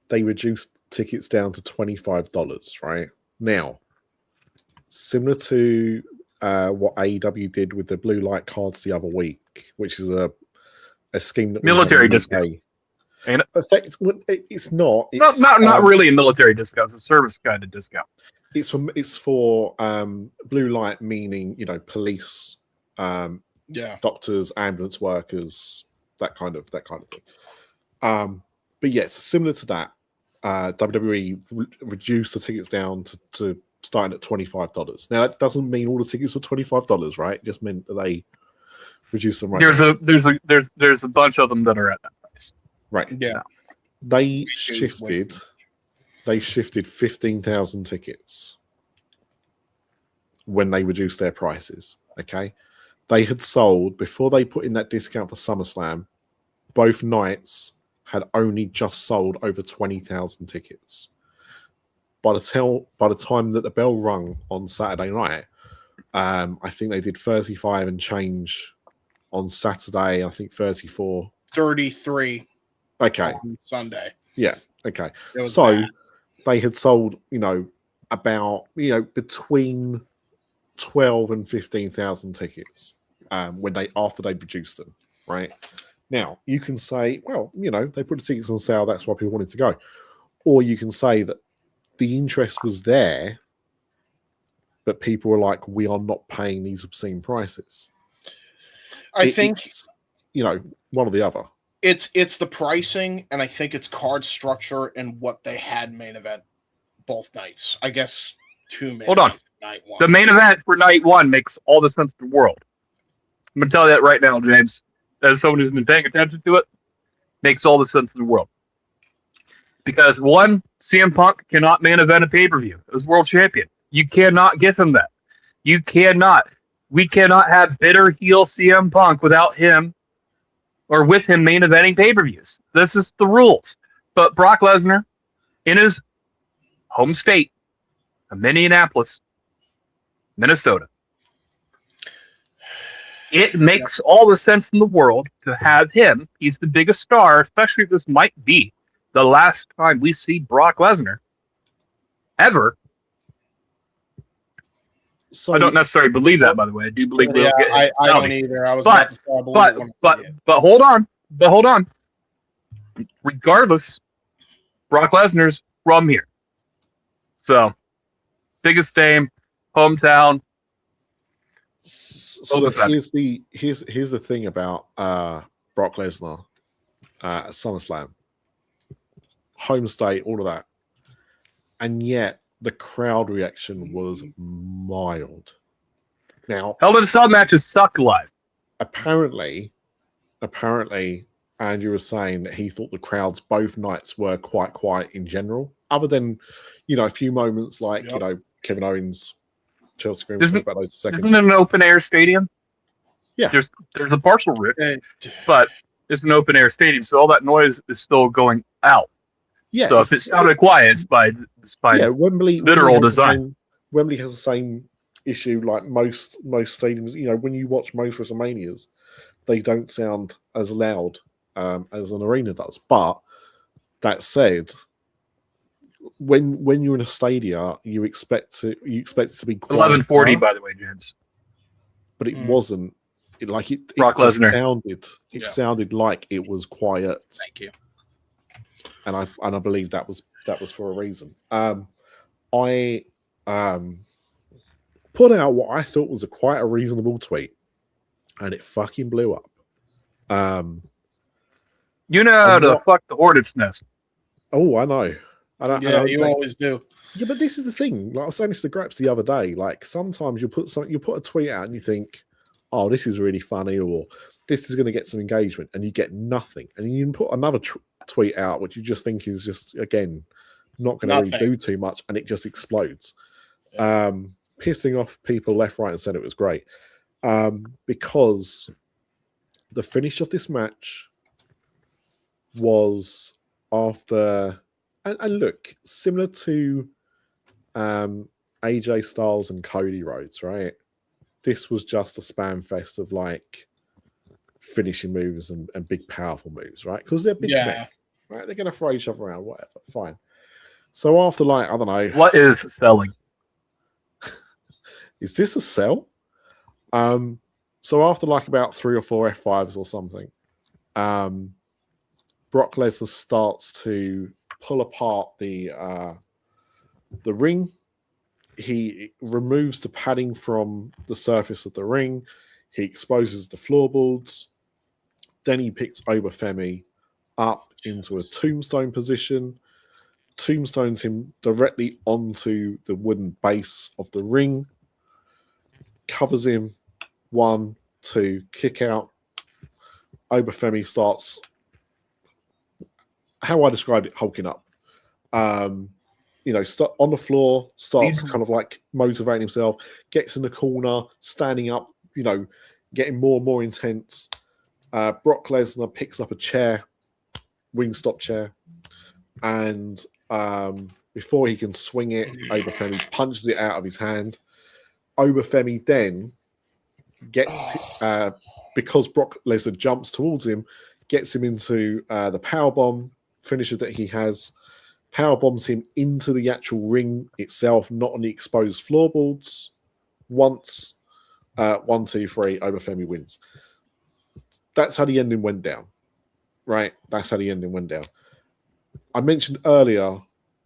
they reduced tickets down to $25, right? Now, similar to what AEW did with the blue light cards the other week, which is a scheme that military discount. It's not. Not really a military discount. It's a service kind of discount. It's for blue light, meaning police, doctors, ambulance workers, that kind of thing. But yes, similar to that, WWE reduced the tickets down to starting at $25. Now that doesn't mean all the tickets were $25, right? It just meant that they reduced them. There's a bunch of them that are at that price. Right. Yeah. Now, they shifted 15,000 tickets when they reduced their prices. Okay. They had sold, before they put in that discount for SummerSlam, both nights had only just sold over 20,000 tickets. By the time that the bell rung on Saturday night, I think they did 35 and change on Saturday. I think 34. 33. Okay. On Sunday. Yeah. Okay. So they had sold, about between 12 and 15,000 tickets after they produced them. Right now, you can say, well, they put the tickets on sale. That's why people wanted to go, or you can say that the interest was there, but people were like, we are not paying these obscene prices. I think one or the other. It's the pricing, and I think it's card structure and what they had main event both nights. I guess 2 main events for night one. The main event for night one makes all the sense in the world. I'm gonna tell you that right now, James. As someone who's been paying attention to it, makes all the sense in the world. Because one, CM Punk cannot main event a pay-per-view as world champion. You cannot give him that. You cannot. We cannot have bitter heel CM Punk without him or with him main eventing pay-per-views. This is the rules. But Brock Lesnar, in his home state of Minneapolis, Minnesota, it makes all the sense in the world to have him. He's the biggest star, especially if this might be the last time we see Brock Lesnar ever. So I don't necessarily believe that, by the way. I do believe we'll get him. I don't either. I was but hold on. Regardless, Brock Lesnar's from here. So biggest name, hometown. So here's the thing about Brock Lesnar at SummerSlam, home state, all of that, and yet the crowd reaction was mild. Now, Hell in a Cell matches suck live. Apparently, Andrew was saying that he thought the crowds both nights were quite quiet in general, other than a few moments like Kevin Owens. Chelsea Green isn't about those it an open air stadium? Yeah. There's a partial rip, but it's an open air stadium, so all that noise is still going out. Yeah. So if it sounded quiet, it's by Wembley literal design. Wembley has the same issue like most stadiums. When you watch most WrestleManias, they don't sound as loud as an arena does. But that said, when you're in a stadia, you expect it to be quiet. 1140, by the way, James. But it wasn't. Brock Lesnar sounded like it was quiet. Thank you. And I believe that was for a reason. I put out what I thought was quite a reasonable tweet, and it fucking blew up. You know how to fuck the hornet's nest. Oh, I know. You always do. Yeah, but this is the thing. Like I was saying this to Graps the other day. Like sometimes you put a tweet out and you think, "Oh, this is really funny," or "This is going to get some engagement," and you get nothing. And you can put another tweet out, which you just think is just again not going to really do too much, and it just explodes, pissing off people left, right, and center. It was great because the finish of this match was after. And look, similar to AJ Styles and Cody Rhodes, right? This was just a spam fest of like finishing moves and big, powerful moves, right? Because they're big men, right? They're going to throw each other around, whatever. Fine. So after like, I don't know. What is selling? Is this a sell? So after like about 3 or 4 F5s or something, Brock Lesnar starts to pull apart the ring. He removes the padding from the surface of the ring. He exposes the floorboards. Then he picks Obafemi up into a tombstone position, tombstones him directly onto the wooden base of the ring, covers him, 1, 2, kick out. Obafemi starts, how I described it, hulking up. On the floor, starts kind of like motivating himself, gets in the corner, standing up, getting more and more intense. Brock Lesnar picks up a chair, Wingstop chair, and before he can swing it, Obafemi punches it out of his hand. Obafemi then gets, because Brock Lesnar jumps towards him, gets him into the powerbomb finisher that he has, powerbombs him into the actual ring itself, not on the exposed floorboards. Once, 1, 2, 3, Obafemi wins. That's how the ending went down, right? That's how the ending went down. I mentioned earlier,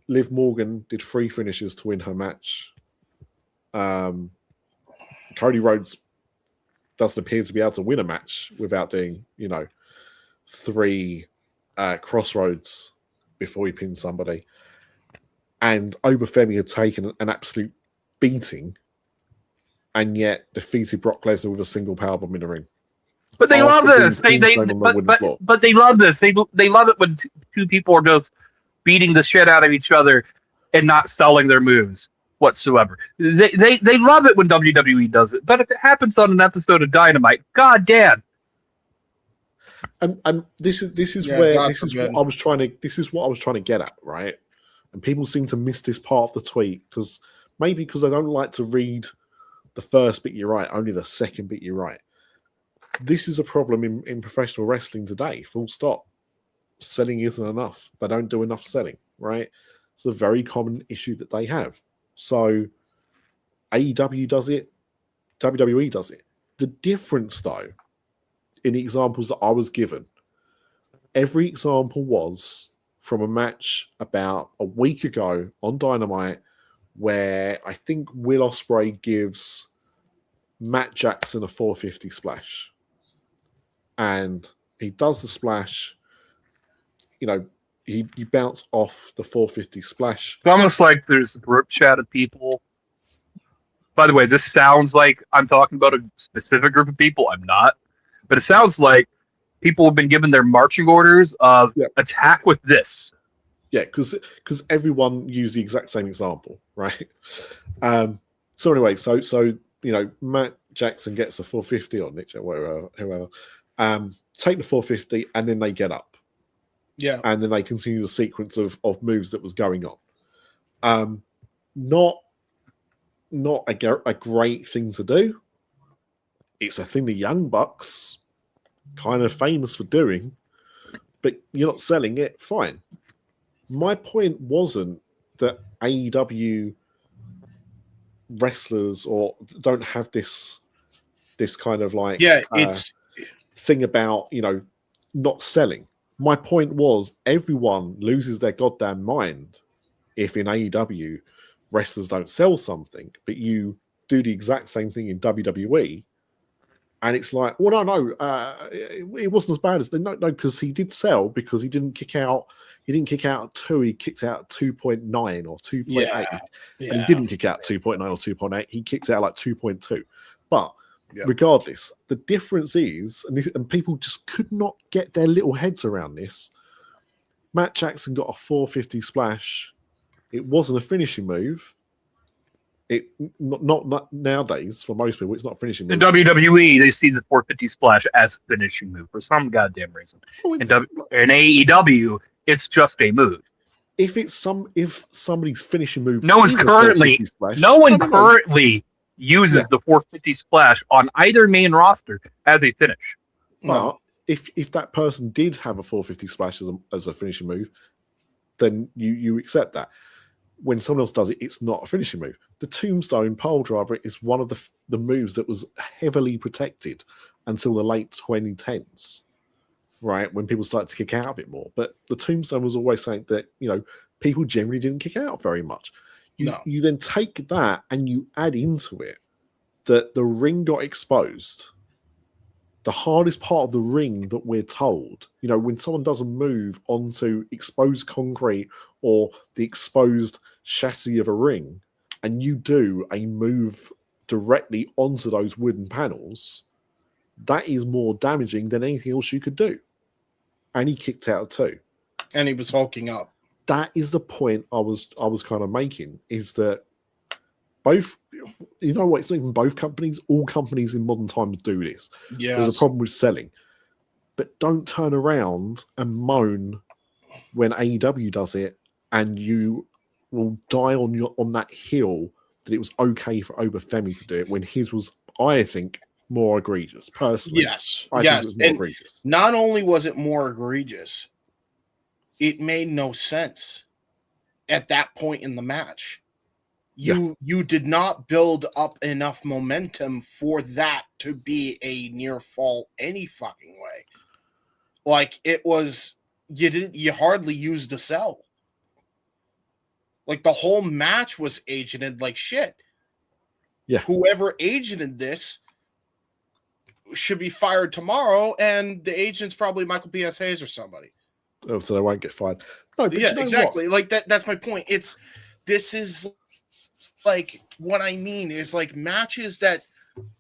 Liv Morgan did 3 finishes to win her match. Cody Rhodes doesn't appear to be able to win a match without doing, 3 crossroads before he pins somebody. And Obafemi had taken an absolute beating and yet defeated Brock Lesnar with a single powerbomb in the ring. But they love this. But they love this. They love it when two people are just beating the shit out of each other and not selling their moves whatsoever. They love it when WWE does it. But if it happens on an episode of Dynamite, goddamn. And this is what I was trying to get at, right? And people seem to miss this part of the tweet because I don't like to read the first bit you're right, only the second bit you're right. This is a problem in professional wrestling today, full stop. Selling isn't enough. They don't do enough selling, right? It's a very common issue that they have. So AEW does it, WWE does it. The difference, though, in the examples that I was given, every example was from a match about a week ago on Dynamite where I think Will Ospreay gives Matt Jackson a 450 splash. And he does the splash, he bounced off the 450 splash. It's almost like there's a group chat of people. By the way, this sounds like I'm talking about a specific group of people. I'm not. But it sounds like people have been given their marching orders of attack with this. Yeah, because everyone used the exact same example, right? So anyway, so Matt Jackson gets a 450 on Nick, whoever. Take the 450 and then they get up. Yeah. And then they continue the sequence of moves that was going on. Not a great thing to do. It's a thing the Young Bucks kind of famous for doing, but you're not selling it, fine. My point wasn't that AEW wrestlers or don't have this kind of like it's thing about not selling. My point was everyone loses their goddamn mind if in AEW wrestlers don't sell something, but you do the exact same thing in WWE, and it's like, well, no, it wasn't as bad as no, because he did sell because he didn't kick out. He didn't kick out at 2. He kicked out at 2.9 or 2.8, and he didn't kick out 2.9 or 2.8. He kicked out like 2.2. But regardless, the difference is, and people just could not get their little heads around this. Matt Jackson got a 450 splash. It wasn't a finishing move. It not nowadays for most people. It's not a finishing move. In WWE, they see the 450 splash as a finishing move for some goddamn reason. In AEW, it's just a move. If somebody's finishing move, no one currently uses the 450 splash on either main roster as a finish. But if that person did have a 450 splash as a finishing move, then you accept that. When someone else does it, it's not a finishing move. The Tombstone pole driver is one of the moves that was heavily protected until the late 2010s, right? When people started to kick out a bit more. But the Tombstone was always saying that, people generally didn't kick out very much. You then take that and you add into it that the ring got exposed. The hardest part of the ring that we're told, when someone does a move onto exposed concrete or the exposed chassis of a ring, and you do a move directly onto those wooden panels, that is more damaging than anything else you could do. And he kicked out too. And he was hulking up. That is the point I was kind of making, is that both, it's not even both companies, all companies in modern times do this. Yeah. There's a problem with selling. But don't turn around and moan when AEW does it, and you will die on that hill that it was okay for Obafemi to do it when his was, I think, more egregious. Personally, Yes, I think it was more egregious. Not only was it more egregious, it made no sense at that point in the match. You did not build up enough momentum for that to be a near fall any fucking way. Like, it was, you hardly used the sell. Like, the whole match was agented like shit. Yeah. Whoever agented this should be fired tomorrow, and the agent's probably Michael P.S. Hayes or somebody. Oh, so they won't get fired. No, but yeah, you know exactly. What? Like, that's my point. This is like, what I mean is, like, matches that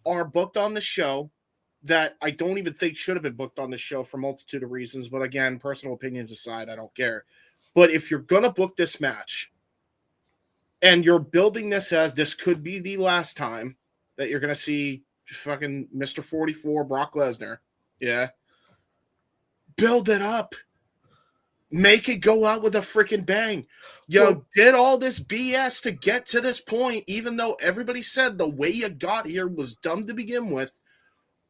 are booked on the show that I don't even think should have been booked on the show for a multitude of reasons. But again, personal opinions aside, I don't care. But if you're going to book this match and you're building this as this could be the last time that you're going to see fucking Mr. 44 Brock Lesnar, yeah, build it up. Make it go out with a freaking bang. Did all this BS to get to this point, even though everybody said the way you got here was dumb to begin with.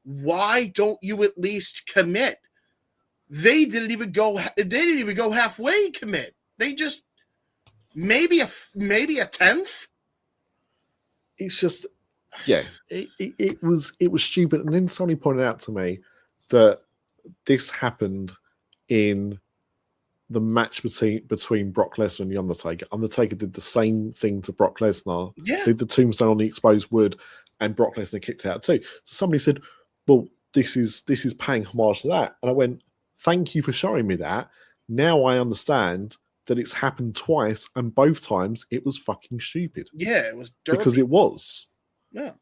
Why don't you at least commit? They didn't even go halfway commit. They just maybe a tenth. It's just, it was stupid. And then somebody pointed out to me that this happened in the match between Brock Lesnar and The Undertaker. Undertaker did the same thing to Brock Lesnar. Yeah. Did the tombstone on the exposed wood, and Brock Lesnar kicked out too. So somebody said, well, this is paying homage to that. And I went, thank you for showing me that. Now I understand that it's happened twice, and both times it was fucking stupid. Yeah, it was dirty. Because it was. Yeah.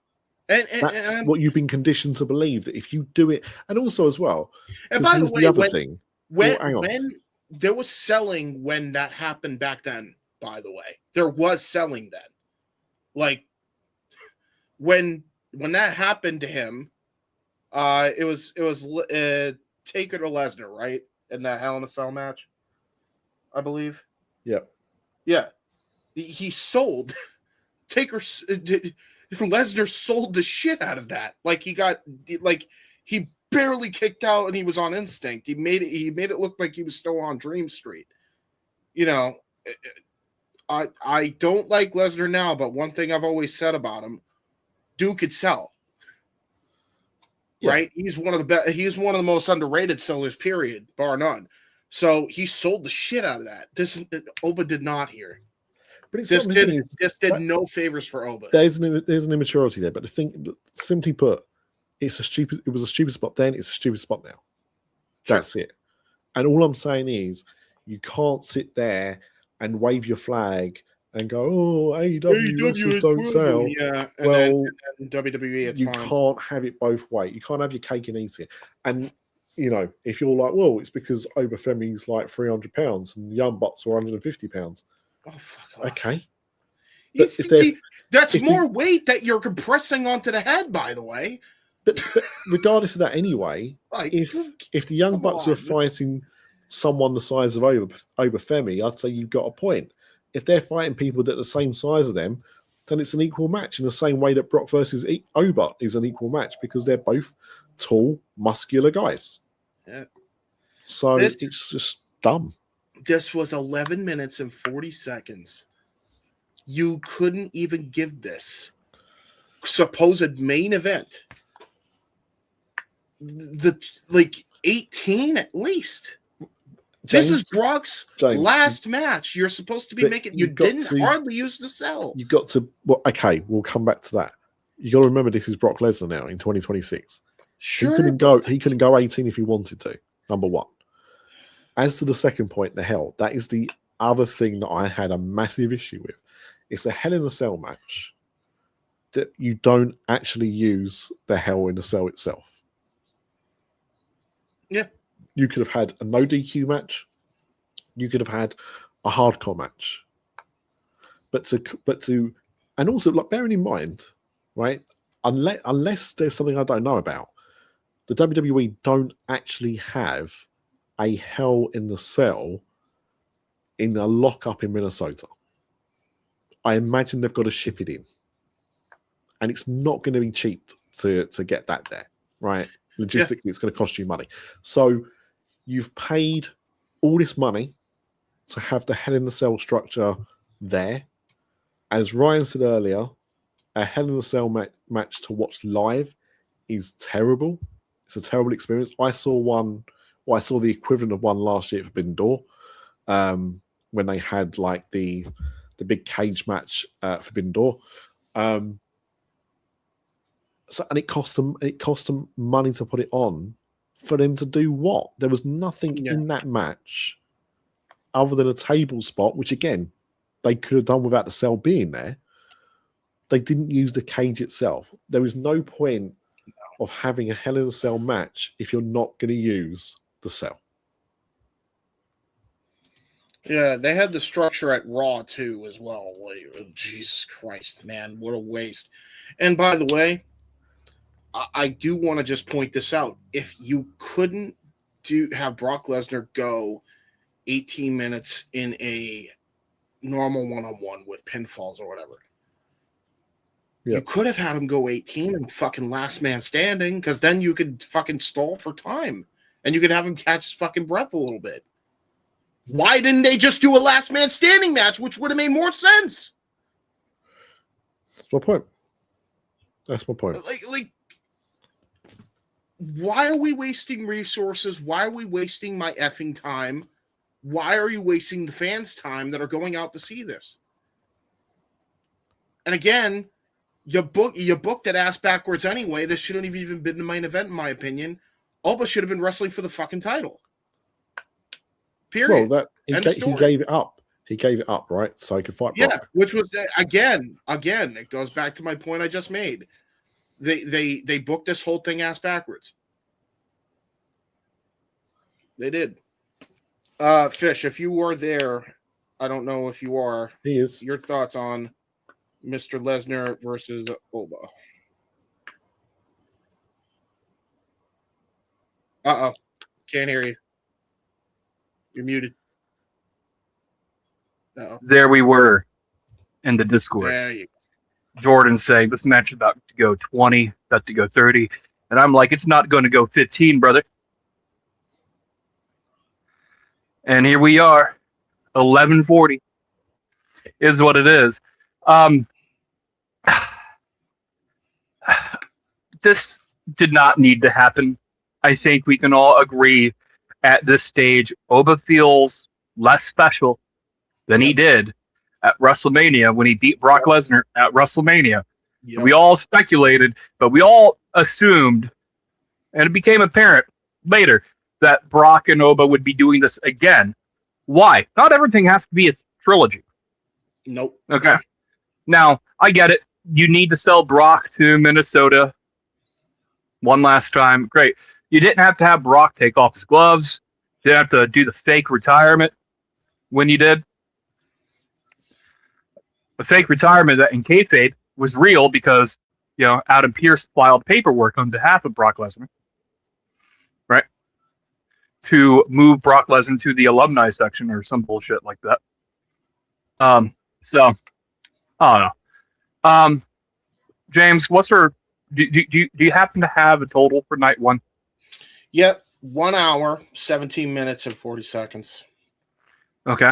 That's what you've been conditioned to believe, that if you do it, and also as well, and by the way, the other thing. When there was selling when that happened back then, by the way, there was selling then. Like, when that happened to him, it was Taker to Lesnar, right? In that Hell in a Cell match, I believe. Yep. Yeah. He sold Taker. Lesnar sold the shit out of that. Like, he barely kicked out and he was on instinct. He made it look like he was still on Dream Street. You know, I don't like Lesnar now, but one thing I've always said about him, dude could sell. Yeah. Right? He's one of the best. He's one of the most underrated sellers, period, bar none. So he sold the shit out of that. Oba did not here. But this did no favors for Oba. There's an immaturity there, but the thing, simply put, it was a stupid spot then, it's a stupid spot now. Sure. That's it. And all I'm saying is, you can't sit there and wave your flag and go, oh, AEW don't sell. Yeah, and then WWE, it's you fine. Can't have it both ways. You can't have your cake and eat it. And, you know, if you're like, well, it's because Obafemi's like 300 pounds and Young Bucks are 150 pounds. Oh, fuck off. Okay. But that's more weight that you're compressing onto the head, by the way. But regardless of that anyway, like, if the Young Bucks were fighting someone the size of Obafemi, I'd say you've got a point. If they're fighting people that are the same size as them, then it's an equal match in the same way that Brock versus Oba is an equal match, because they're both tall, muscular guys. Yeah. So it's just dumb. This was 11 minutes and 40 seconds. You couldn't even give this supposed main event the 18 at least. James, this is Brock's last match. You're supposed to be making. You didn't hardly use the sell. You've got to. Well, okay, we'll come back to that. You got to remember, this is Brock Lesnar now in 2026. Sure, he couldn't go 18 if he wanted to. Number one. As to the second point, the hell, that is the other thing that I had a massive issue with. It's a Hell in a Cell match that you don't actually use the Hell in a Cell itself. Yeah. You could have had a no DQ match. You could have had a hardcore match. But to, and also, like, bearing in mind, right, unless there's something I don't know about, the WWE don't actually have a Hell in the Cell in a lockup in Minnesota. I imagine they've got to ship it in. And it's not going to be cheap to get that there, right? Logistically, it's going to cost you money. So you've paid all this money to have the Hell in a Cell structure there. As Ryan said earlier, a Hell in a Cell match to watch live is terrible. It's a terrible experience. I saw the equivalent of one last year at Forbidden Door, when they had like the big cage match at Forbidden Door. And it cost them money to put it on. For them to do what? There was nothing in that match other than a table spot, which again they could have done without the cell being there. They didn't use the cage itself. There is no point of having a Hell in a Cell match if you're not going to use the cell. Yeah, they had the structure at Raw too as well. Jesus Christ, man, what a waste. And by the way, I do want to just point this out. If you couldn't have Brock Lesnar go 18 minutes in a normal one-on-one with pinfalls or whatever, you could have had him go 18 and fucking last man standing, because then you could fucking stall for time and you could have him catch his fucking breath a little bit. Why didn't they just do a last man standing match, which would have made more sense? That's my point. Like, why are we wasting resources? Why are we wasting my effing time? Why are you wasting the fans' time that are going out to see this? And again, you booked that ass backwards anyway. This shouldn't have even been the main event, in my opinion. Alba should have been wrestling for the fucking title. Period. Well, he gave it up. He gave it up, right? So he could fight Brock. Yeah, which was again, it goes back to my point I just made. They booked this whole thing ass backwards. They did. Fish, if you were there, I don't know if you are. He is. Your thoughts on Mr. Lesnar versus Oba? Can't hear you. You're muted. There we were in the Discord. There you go. Jordan saying this match is about to go 20, about to go 30. And I'm like, it's not going to go 15, brother. And here we are. 11:40 is what it is. This did not need to happen. I think we can all agree at this stage, Oba feels less special than he did at WrestleMania when he beat Brock Lesnar at WrestleMania. Yep. We all speculated, but we all assumed, and it became apparent later, that Brock and Oba would be doing this again. Why? Not everything has to be a trilogy. Nope. Okay. Now, I get it. You need to sell Brock to Minnesota one last time. Great. You didn't have to have Brock take off his gloves. You didn't have to do the fake retirement when you did. The fake retirement that in kayfabe was real because, Adam Pearce filed paperwork on behalf of Brock Lesnar, right? To move Brock Lesnar to the alumni section or some bullshit like that. So, I don't know. James, do you happen to have a total for night one? Yep. 1 hour, 17 minutes, and 40 seconds. Okay.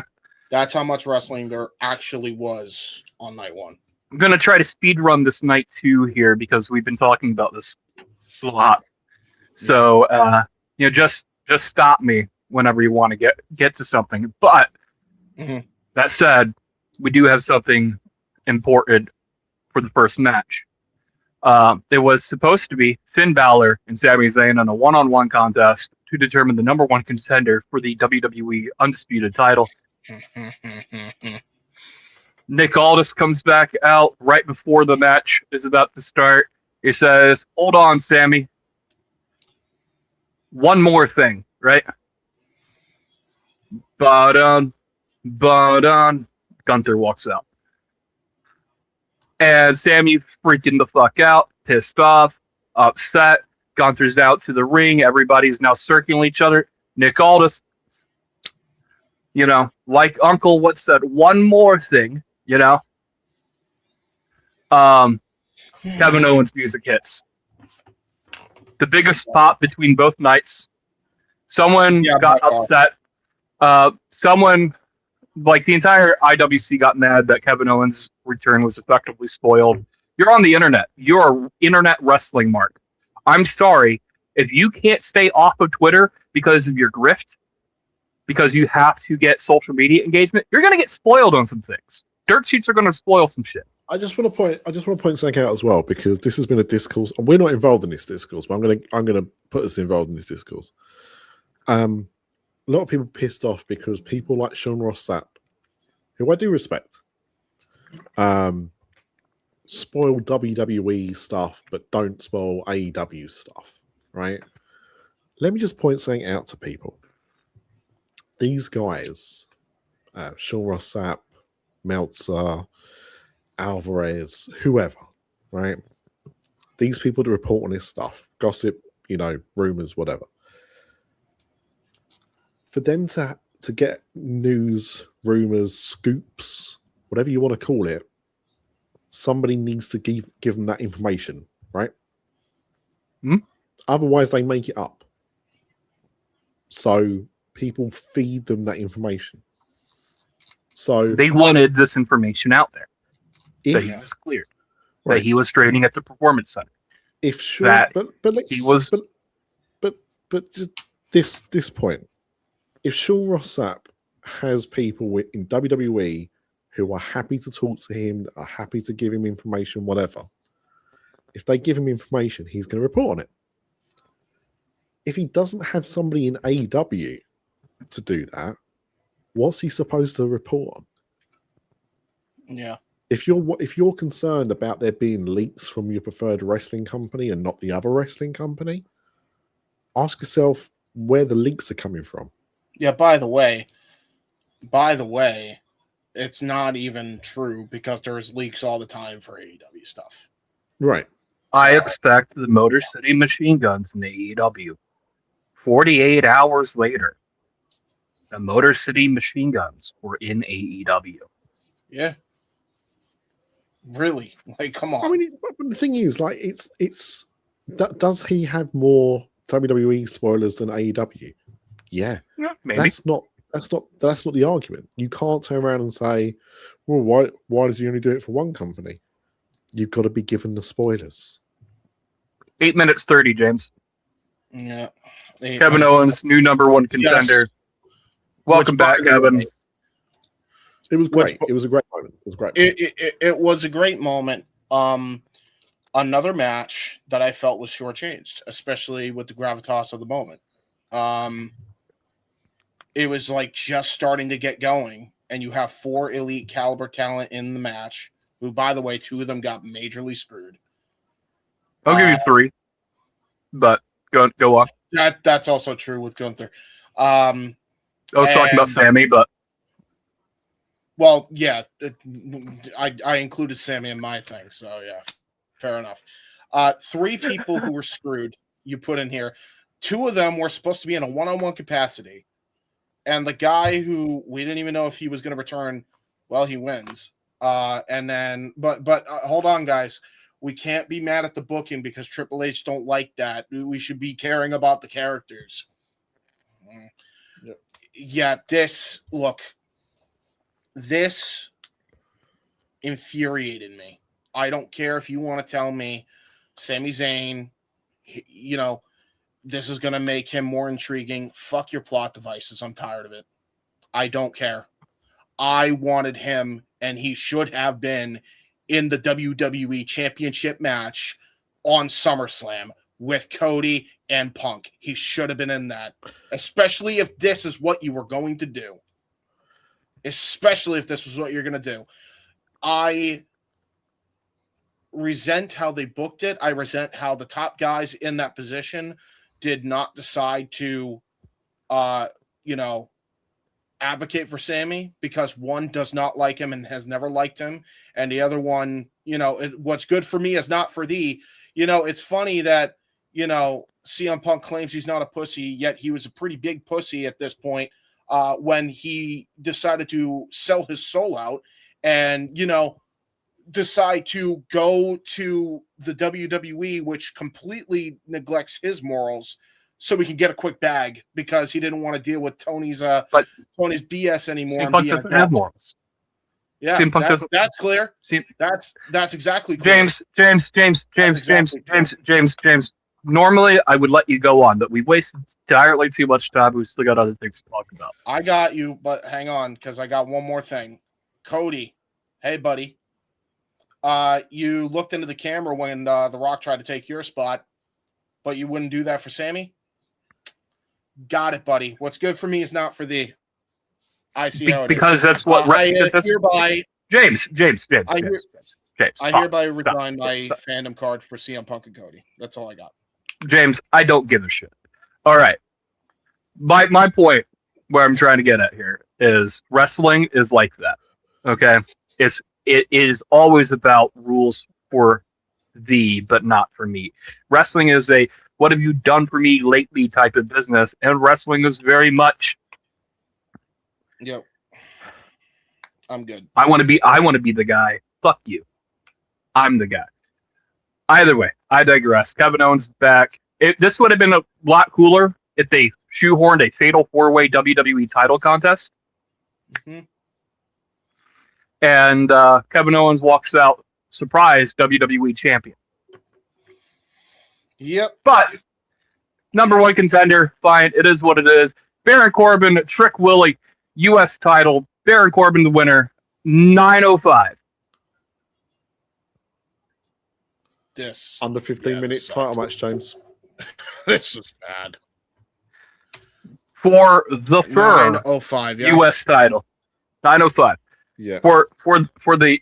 That's how much wrestling there actually was on night one. I'm going to try to speed run this night two here because we've been talking about this a lot. So, just stop me whenever you want to get to something. But that said, we do have something important for the first match. It was supposed to be Finn Balor and Sami Zayn in a one-on-one contest to determine the number one contender for the WWE Undisputed title. Nick Aldis comes back out right before the match is about to start. He says, "Hold on, Sami. One more thing, right?" But Gunther walks out. And Sami freaking the fuck out, pissed off, upset. Gunther's out to the ring. Everybody's now circling each other. Nick Aldis, like Uncle What said, one more thing, Kevin Owens music hits. the biggest spot between both nights. Someone got upset. Someone, like the entire IWC, got mad that Kevin Owens' return was effectively spoiled. You're on the internet. You're an internet wrestling mark. I'm sorry. If you can't stay off of Twitter because of your grift, because you have to get social media engagement, you're going to get spoiled on some things. Dirt sheets are going to spoil some shit. I just want to point something out as well, because this has been a discourse, and we're not involved in this discourse, but I'm gonna put us involved in this discourse. A lot of people pissed off because people like Sean Ross Sapp, who I do respect, spoil WWE stuff but don't spoil AEW stuff, right? Let me just point something out to people. These guys, Sean Ross Sapp, Meltzer, Alvarez, whoever, right? These people to report on this stuff, gossip, rumors, whatever. For them to get news, rumors, scoops, whatever you want to call it, somebody needs to give them that information, right? Otherwise, they make it up. So people feed them that information. So they wanted this information out there. That he was cleared. Right. That he was training at the Performance Center. If sure, but just this point. If Sean Ross Sapp has people in WWE who are happy to talk to him, that are happy to give him information, whatever, if they give him information, he's going to report on it. If he doesn't have somebody in AEW to do that, what's he supposed to report on? Yeah. If you're concerned about there being leaks from your preferred wrestling company and not the other wrestling company, ask yourself where the leaks are coming from. Yeah, by the way, it's not even true because there's leaks all the time for AEW stuff. Right. I expect the Motor City Machine Guns in the AEW. 48 hours later, the Motor City Machine Guns were in AEW. Yeah. Really? Like, come on. I mean, but the thing is, like, it's does he have more WWE spoilers than AEW? Yeah, maybe. That's not the argument. You can't turn around and say, well, why does he only do it for one company? You've got to be given the spoilers. 8 minutes 30, James. Yeah. Kevin Owens, new number one contender. Yes. Welcome back, Kevin. It was great. It was a great moment. It was great. It was a great moment. Another match that I felt was shortchanged, especially with the gravitas of the moment. It was like just starting to get going, and you have 4 elite caliber talent in the match, who, by the way, 2 of them got majorly screwed. I'll give you 3, but go on. That's also true with Gunther. I was talking about Sammy, but well, yeah, I included Sammy in my thing, so yeah, fair enough. 3 people who were screwed you put in here. 2 of them were supposed to be in a one-on-one capacity, and the guy who we didn't even know if he was going to return, well, he wins. And then, but hold on, guys. We can't be mad at the booking because Triple H don't like that. We should be caring about the characters. Yep. Yeah, this infuriated me. I don't care if you want to tell me Sami Zayn, this is going to make him more intriguing. Fuck your plot devices. I'm tired of it. I don't care. I wanted him, and he should have been in the WWE Championship match on SummerSlam with Cody and Punk. He should have been in that, especially if this is what you were going to do. Especially if this was what you're going to do. I resent how they booked it. I resent how the top guys in that position did not decide to, advocate for Sammy, because one does not like him and has never liked him, and the other one, what's good for me is not for thee. It's funny that CM Punk claims he's not a pussy, yet he was a pretty big pussy at this point when he decided to sell his soul out and decide to go to the WWE, which completely neglects his morals, so we can get a quick bag because he didn't want to deal with Tony's BS anymore. CM Punk doesn't have morals. Yeah, that's clear. That's exactly clear. James. Normally, I would let you go on, but we wasted entirely too much time. We still got other things to talk about. I got you, but hang on, because I got one more thing. Cody, hey, buddy. You looked into the camera when The Rock tried to take your spot, but you wouldn't do that for Sammy? Got it, buddy. What's good for me is not for thee. I see how it because is. That's what I hereby James. I hereby resign my fandom card for CM Punk and Cody. That's all I got. James, I don't give a shit. All right. My point where I'm trying to get at here is wrestling is like that. Okay? It is always about rules for thee, but not for me. Wrestling is a what have you done for me lately type of business, and wrestling is very much. Yep. I'm good. I want to be the guy. Fuck you. I'm the guy. Either way, I digress. Kevin Owens back. This would have been a lot cooler if they shoehorned a fatal 4-way WWE title contest. Mm-hmm. And Kevin Owens walks out, surprise, WWE champion. Yep. But number one contender, fine. It is what it is. Baron Corbin, Trick Willie, U.S. title. Baron Corbin the winner, 9:05. This under 15-minute title match, James. This was bad. For the firm 9:05, U.S. title. 9:05. Yeah. For the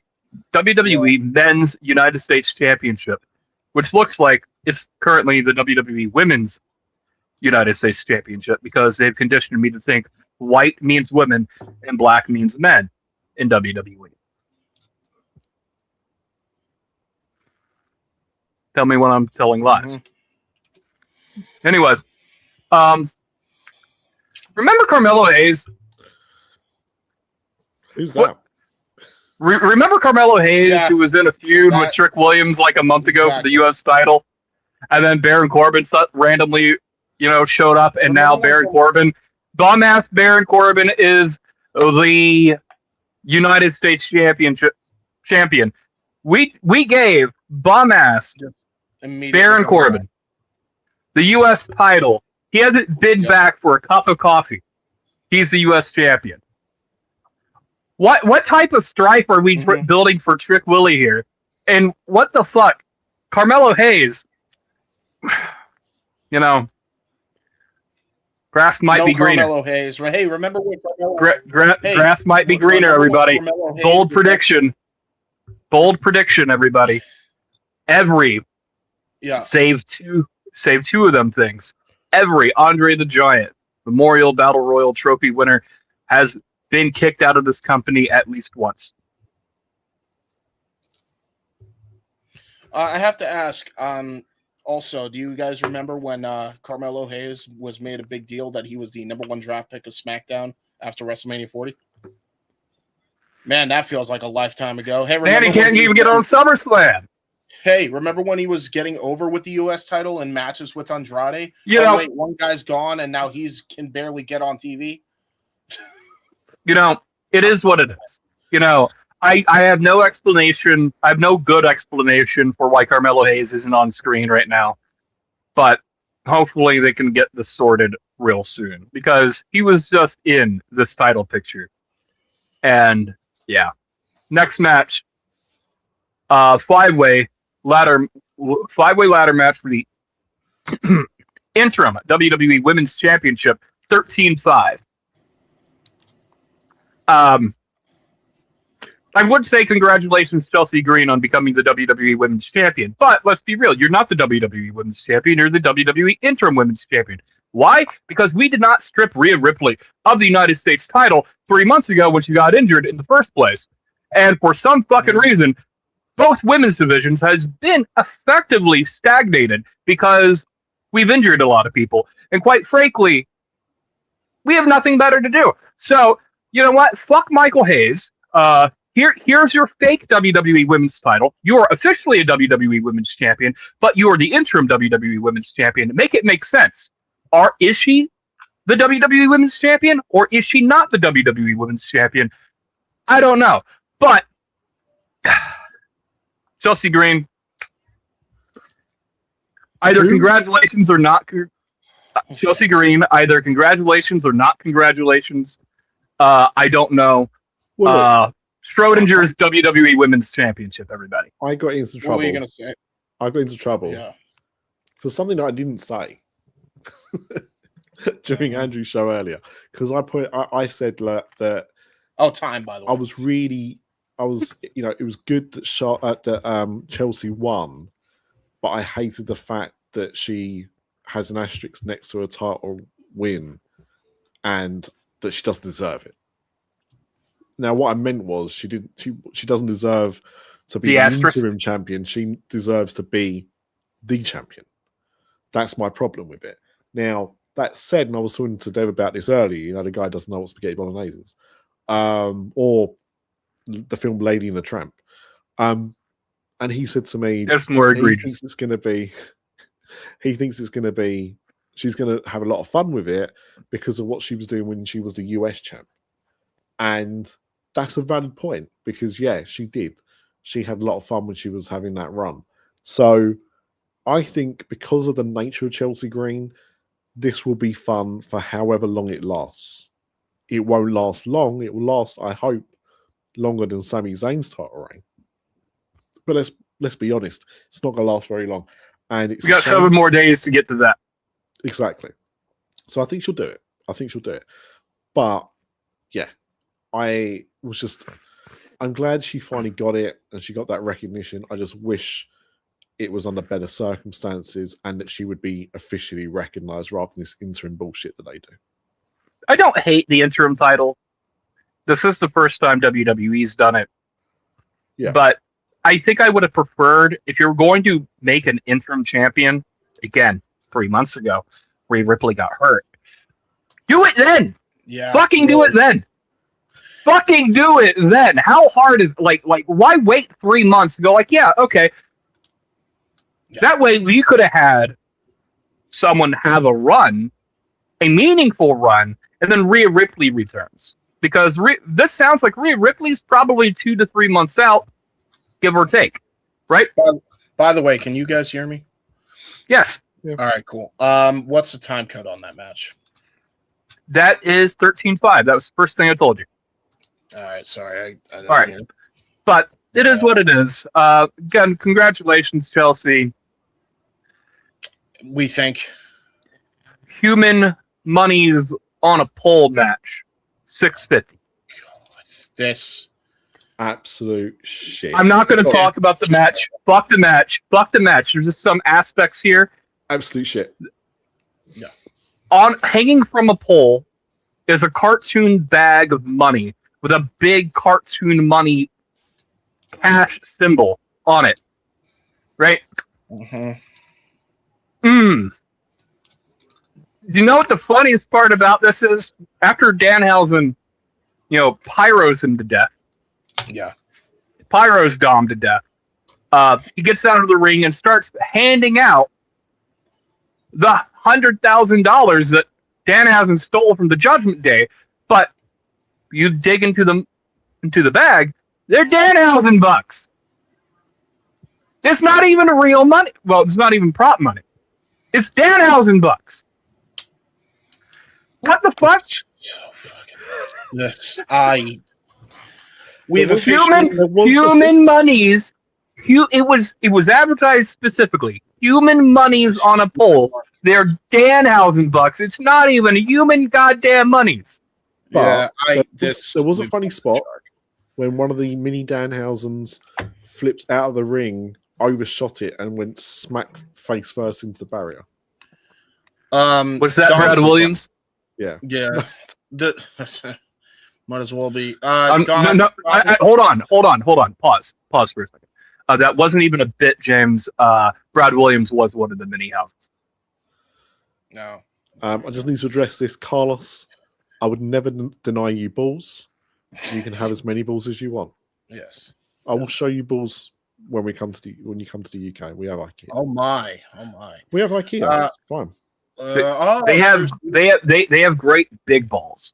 WWE Men's United States Championship, which looks like it's currently the WWE Women's United States Championship because they've conditioned me to think white means women and black means men in WWE. Tell me when I'm telling lies. Mm-hmm. Anyways, remember Carmelo Hayes? Who's that? Remember Carmelo Hayes, who was in a feud with Trick Williams like a month ago for the U.S. title, and then Baron Corbin randomly, showed up, and now Baron Corbin, bum-ass Baron Corbin, is the United States champion. We gave bum-ass Baron Corbin the U.S. title. He hasn't bid back for a cup of coffee. He's the U.S. champion. What type of strife are we building for Trick Willie here? And what the fuck? Carmelo Hayes, grass might be greener. Carmelo Hayes. Hey, remember when grass might be greener, everybody. Bold prediction. Bold prediction, everybody. Save two of them things. Every Andre the Giant Memorial Battle Royal Trophy winner has been kicked out of this company at least once. I have to ask, also, do you guys remember when Carmelo Hayes was made a big deal that he was the number 1 draft pick of SmackDown after WrestleMania 40? Man, that feels like a lifetime ago. Hey, man, he can't even get on SummerSlam. Hey, remember when he was getting over with the U.S. title in matches with Andrade? Wait, one guy's gone and now can barely get on TV? It is what it is. I have no explanation. I have no good explanation for why Carmelo Hayes isn't on screen right now. But hopefully they can get this sorted real soon because he was just in this title picture. And yeah. Next match. 5-way ladder match for the interim WWE Women's Championship, 13-5. I would say congratulations, Chelsea Green, on becoming the WWE Women's Champion. But let's be real, you're not the WWE Women's Champion, you're the WWE Interim Women's Champion. Why? Because we did not strip Rhea Ripley of the United States title 3 months ago when she got injured in the first place. And for some fucking reason, both women's divisions has been effectively stagnated because we've injured a lot of people. And quite frankly, we have nothing better to do. So, you know what? Fuck Michael Hayes. Here's your fake WWE Women's title. You are officially a WWE Women's Champion, but you are the interim WWE Women's Champion. Make it make sense. Is she the WWE Women's Champion, or is she not the WWE Women's Champion? I don't know. But Chelsea Green, either congratulations or not. Chelsea Green, either congratulations or not congratulations. I don't know. Well, Schrodinger's WWE Women's Championship, everybody. I got into trouble. What were you gonna say? I got into trouble for something that I didn't say during Andrew's show earlier, because I said that. Oh, time, by the way. I was, it was good that Chelsea won, but I hated the fact that she has an asterisk next to her title win and that she doesn't deserve it. Now, what I meant was she doesn't deserve to be the interim champion. She deserves to be the champion. That's my problem with it. Now, that said, and I was talking to Dave about this earlier, the guy doesn't know what spaghetti bolognese is. Or the film Lady and the Tramp. And he said to me, that's more egregious. He thinks it's going to be, she's going to have a lot of fun with it because of what she was doing when she was the US champ. And that's a valid point because, yeah, she did. She had a lot of fun when she was having that run. So I think because of the nature of Chelsea Green, this will be fun for however long it lasts. It won't last long. It will last, I hope, longer than Sami Zayn's title reign. But let's be honest, it's not going to last very long. And we got 7 more days to get to that. Exactly. So I think she'll do it. But yeah, I'm glad she finally got it and she got that recognition. I just wish it was under better circumstances and that she would be officially recognized rather than this interim bullshit that they do. I don't hate the interim title. This is the first time WWE's done it. Yeah. But I think I would have preferred, if you're going to make an interim champion, again, 3 months ago, Rhea Ripley got hurt. Do it then. Yeah. Fucking do it then. Fucking do it then. How hard is like why wait 3 months to go yeah, okay. Yeah. That way we could have had someone have a run, a meaningful run, and then Rhea Ripley returns. Because this sounds like Rhea Ripley's probably 2 to 3 months out, give or take. Right? By the way, can you guys hear me? Yes. Yeah. All right, cool. What's the time code on that match? That is 13-5. That was the first thing I told you. All right, sorry. I all right. But it is what it is. Again, congratulations, Chelsea. We think. Human Money's on a pole match. $650. This absolute shit. I'm not going to talk about the match. Fuck the match. Fuck the match. There's just some aspects here. Absolute shit. Yeah. Hanging from a pole is a cartoon bag of money with a big cartoon money cash symbol on it. Right? Mm-hmm. Do you know what the funniest part about this is? After Danhausen, pyros him to death. Yeah. Pyros Dom to death. He gets down to the ring and starts handing out the $100,000 that Danhausen stole from the Judgment Day. But you dig into the bag, they're Danhausen bucks. It's not even real money. Well, it's not even prop money. It's Danhausen bucks. What the fuck? Yes, we have human monies. It was advertised specifically. Human monies on a pole. They're Danhausen bucks. It's not even human goddamn monies. But there was a funny spot when one of the mini Danhausens flips out of the ring, overshot it, and went smack face first into the barrier. Was that Brad Williams? Yeah. Yeah. Might as well be. Hold on. Pause for a second. That wasn't even a bit, James. Brad Williams was one of the mini houses. No. I just need to address this, Carlos. I would never deny you balls. You can have as many balls as you want. Yes. I will show you balls when you come to the UK. We have IKEA. Oh my. We have IKEA. Fine. They have great big balls.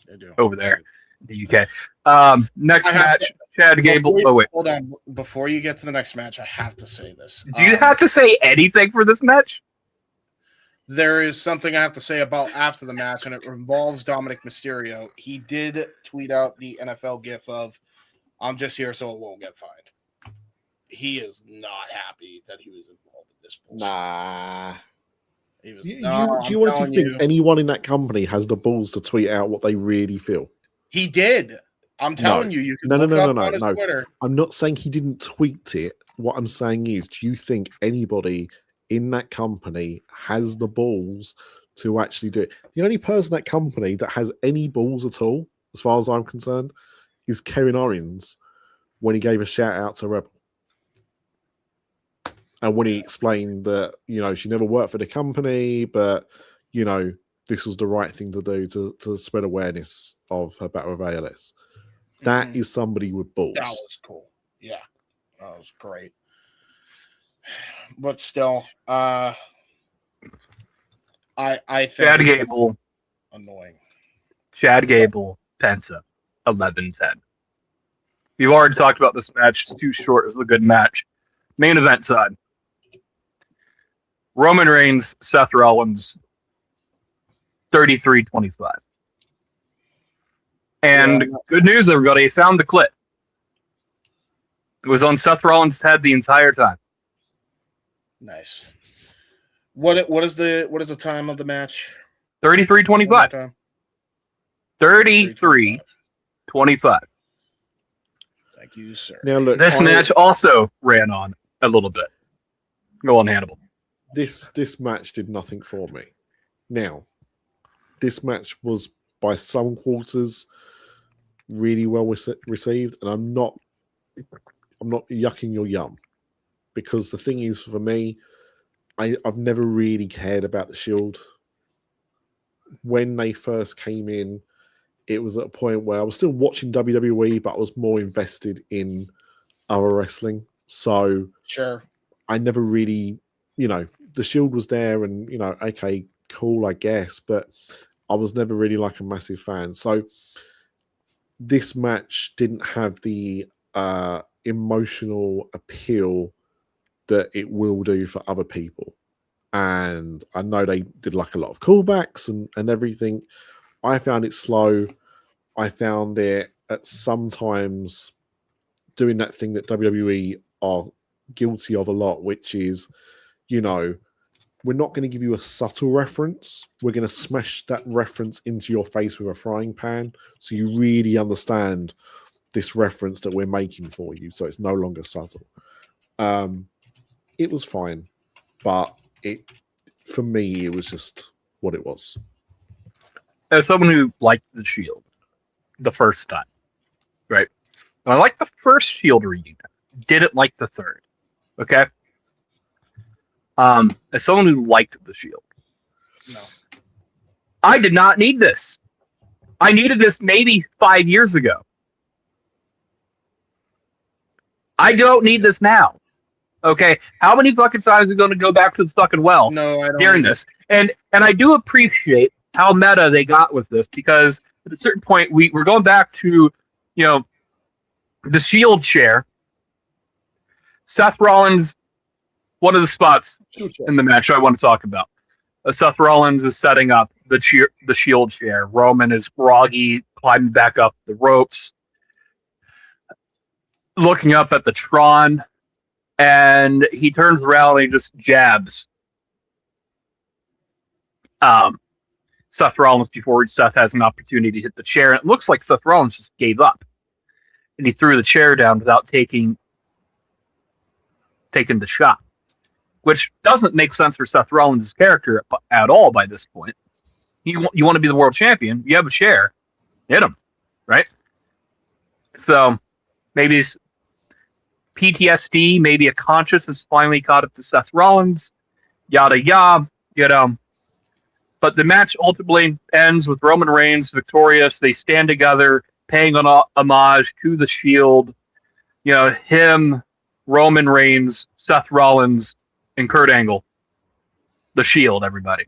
They do over there in the UK. Next match, Chad Gable. Hold on. Before you get to the next match, I have to say this. Do you have to say anything for this match? There is something I have to say about after the match, and it involves Dominic Mysterio. He did tweet out the NFL gif of, "I'm just here so it won't get fined." He is not happy that he was involved in this bullshit. Nah. He was, do you honestly think anyone in that company has the balls to tweet out what they really feel? He did. I'm telling you. You can look up on his Twitter. I'm not saying he didn't tweet it. What I'm saying is, do you think anybody in that company has the balls to actually do it? The only person in that company that has any balls at all, as far as I'm concerned, is Kevin Owens when he gave a shout out to Rebel. And when he explained that, she never worked for the company, but, this was the right thing to do to spread awareness of her battle with ALS. That is somebody with balls. That was cool. Yeah. That was great. But still, I think Chad Gable. Annoying. Chad Gable, Penta, 11-10. We've already talked about this match. It's too short. It was a good match. Main event side. Roman Reigns, Seth Rollins, 33-25. And good news, everybody, found the clip. It was on Seth Rollins' head the entire time. Nice. What is the time of the match? 33-25. 33-25. Thank you, sir. Now look, this match also ran on a little bit. Go on, Hannibal. This match did nothing for me. Now, this match was by some quarters really well received, and I'm not yucking your yum, because the thing is, for me, I've never really cared about the Shield. When they first came in, it was at a point where I was still watching WWE, but I was more invested in other wrestling. So sure, I never really, the Shield was there, and okay, cool, I guess, but I was never really like a massive fan. So this match didn't have the emotional appeal that it will do for other people. And I know they did like a lot of callbacks and everything. I found it slow. I found it at sometimes doing that thing that WWE are guilty of a lot, which is, we're not going to give you a subtle reference. We're going to smash that reference into your face with a frying pan so you really understand this reference that we're making for you, so it's no longer subtle. It was fine, but for me, it was just what it was. As someone who liked the Shield the first time, right? And I liked the first Shield reunion. Didn't like the third. Okay? As someone who liked the Shield, no, I did not need this. I needed this maybe 5 years ago. I don't need this now. Okay, how many fucking times are we going to go back to the fucking well during this? And I do appreciate how meta they got with this, because at a certain point we're going back to, the Shield chair. Seth Rollins, one of the spots in the match I want to talk about. Seth Rollins is setting up the Shield chair. Roman is groggy, climbing back up the ropes, looking up at the Tron. And he turns around and he just jabs Seth Rollins before Seth has an opportunity to hit the chair. And it looks like Seth Rollins just gave up. And he threw the chair down without taking the shot. Which doesn't make sense for Seth Rollins' character at all by this point. You want to be the world champion, you have a chair, hit him, right? So maybe it's PTSD, maybe a conscience has finally caught up to Seth Rollins, yada yada, But the match ultimately ends with Roman Reigns victorious. They stand together. paying an homage to the Shield. You know, him, Roman Reigns, Seth Rollins, and Kurt Angle. The Shield, everybody.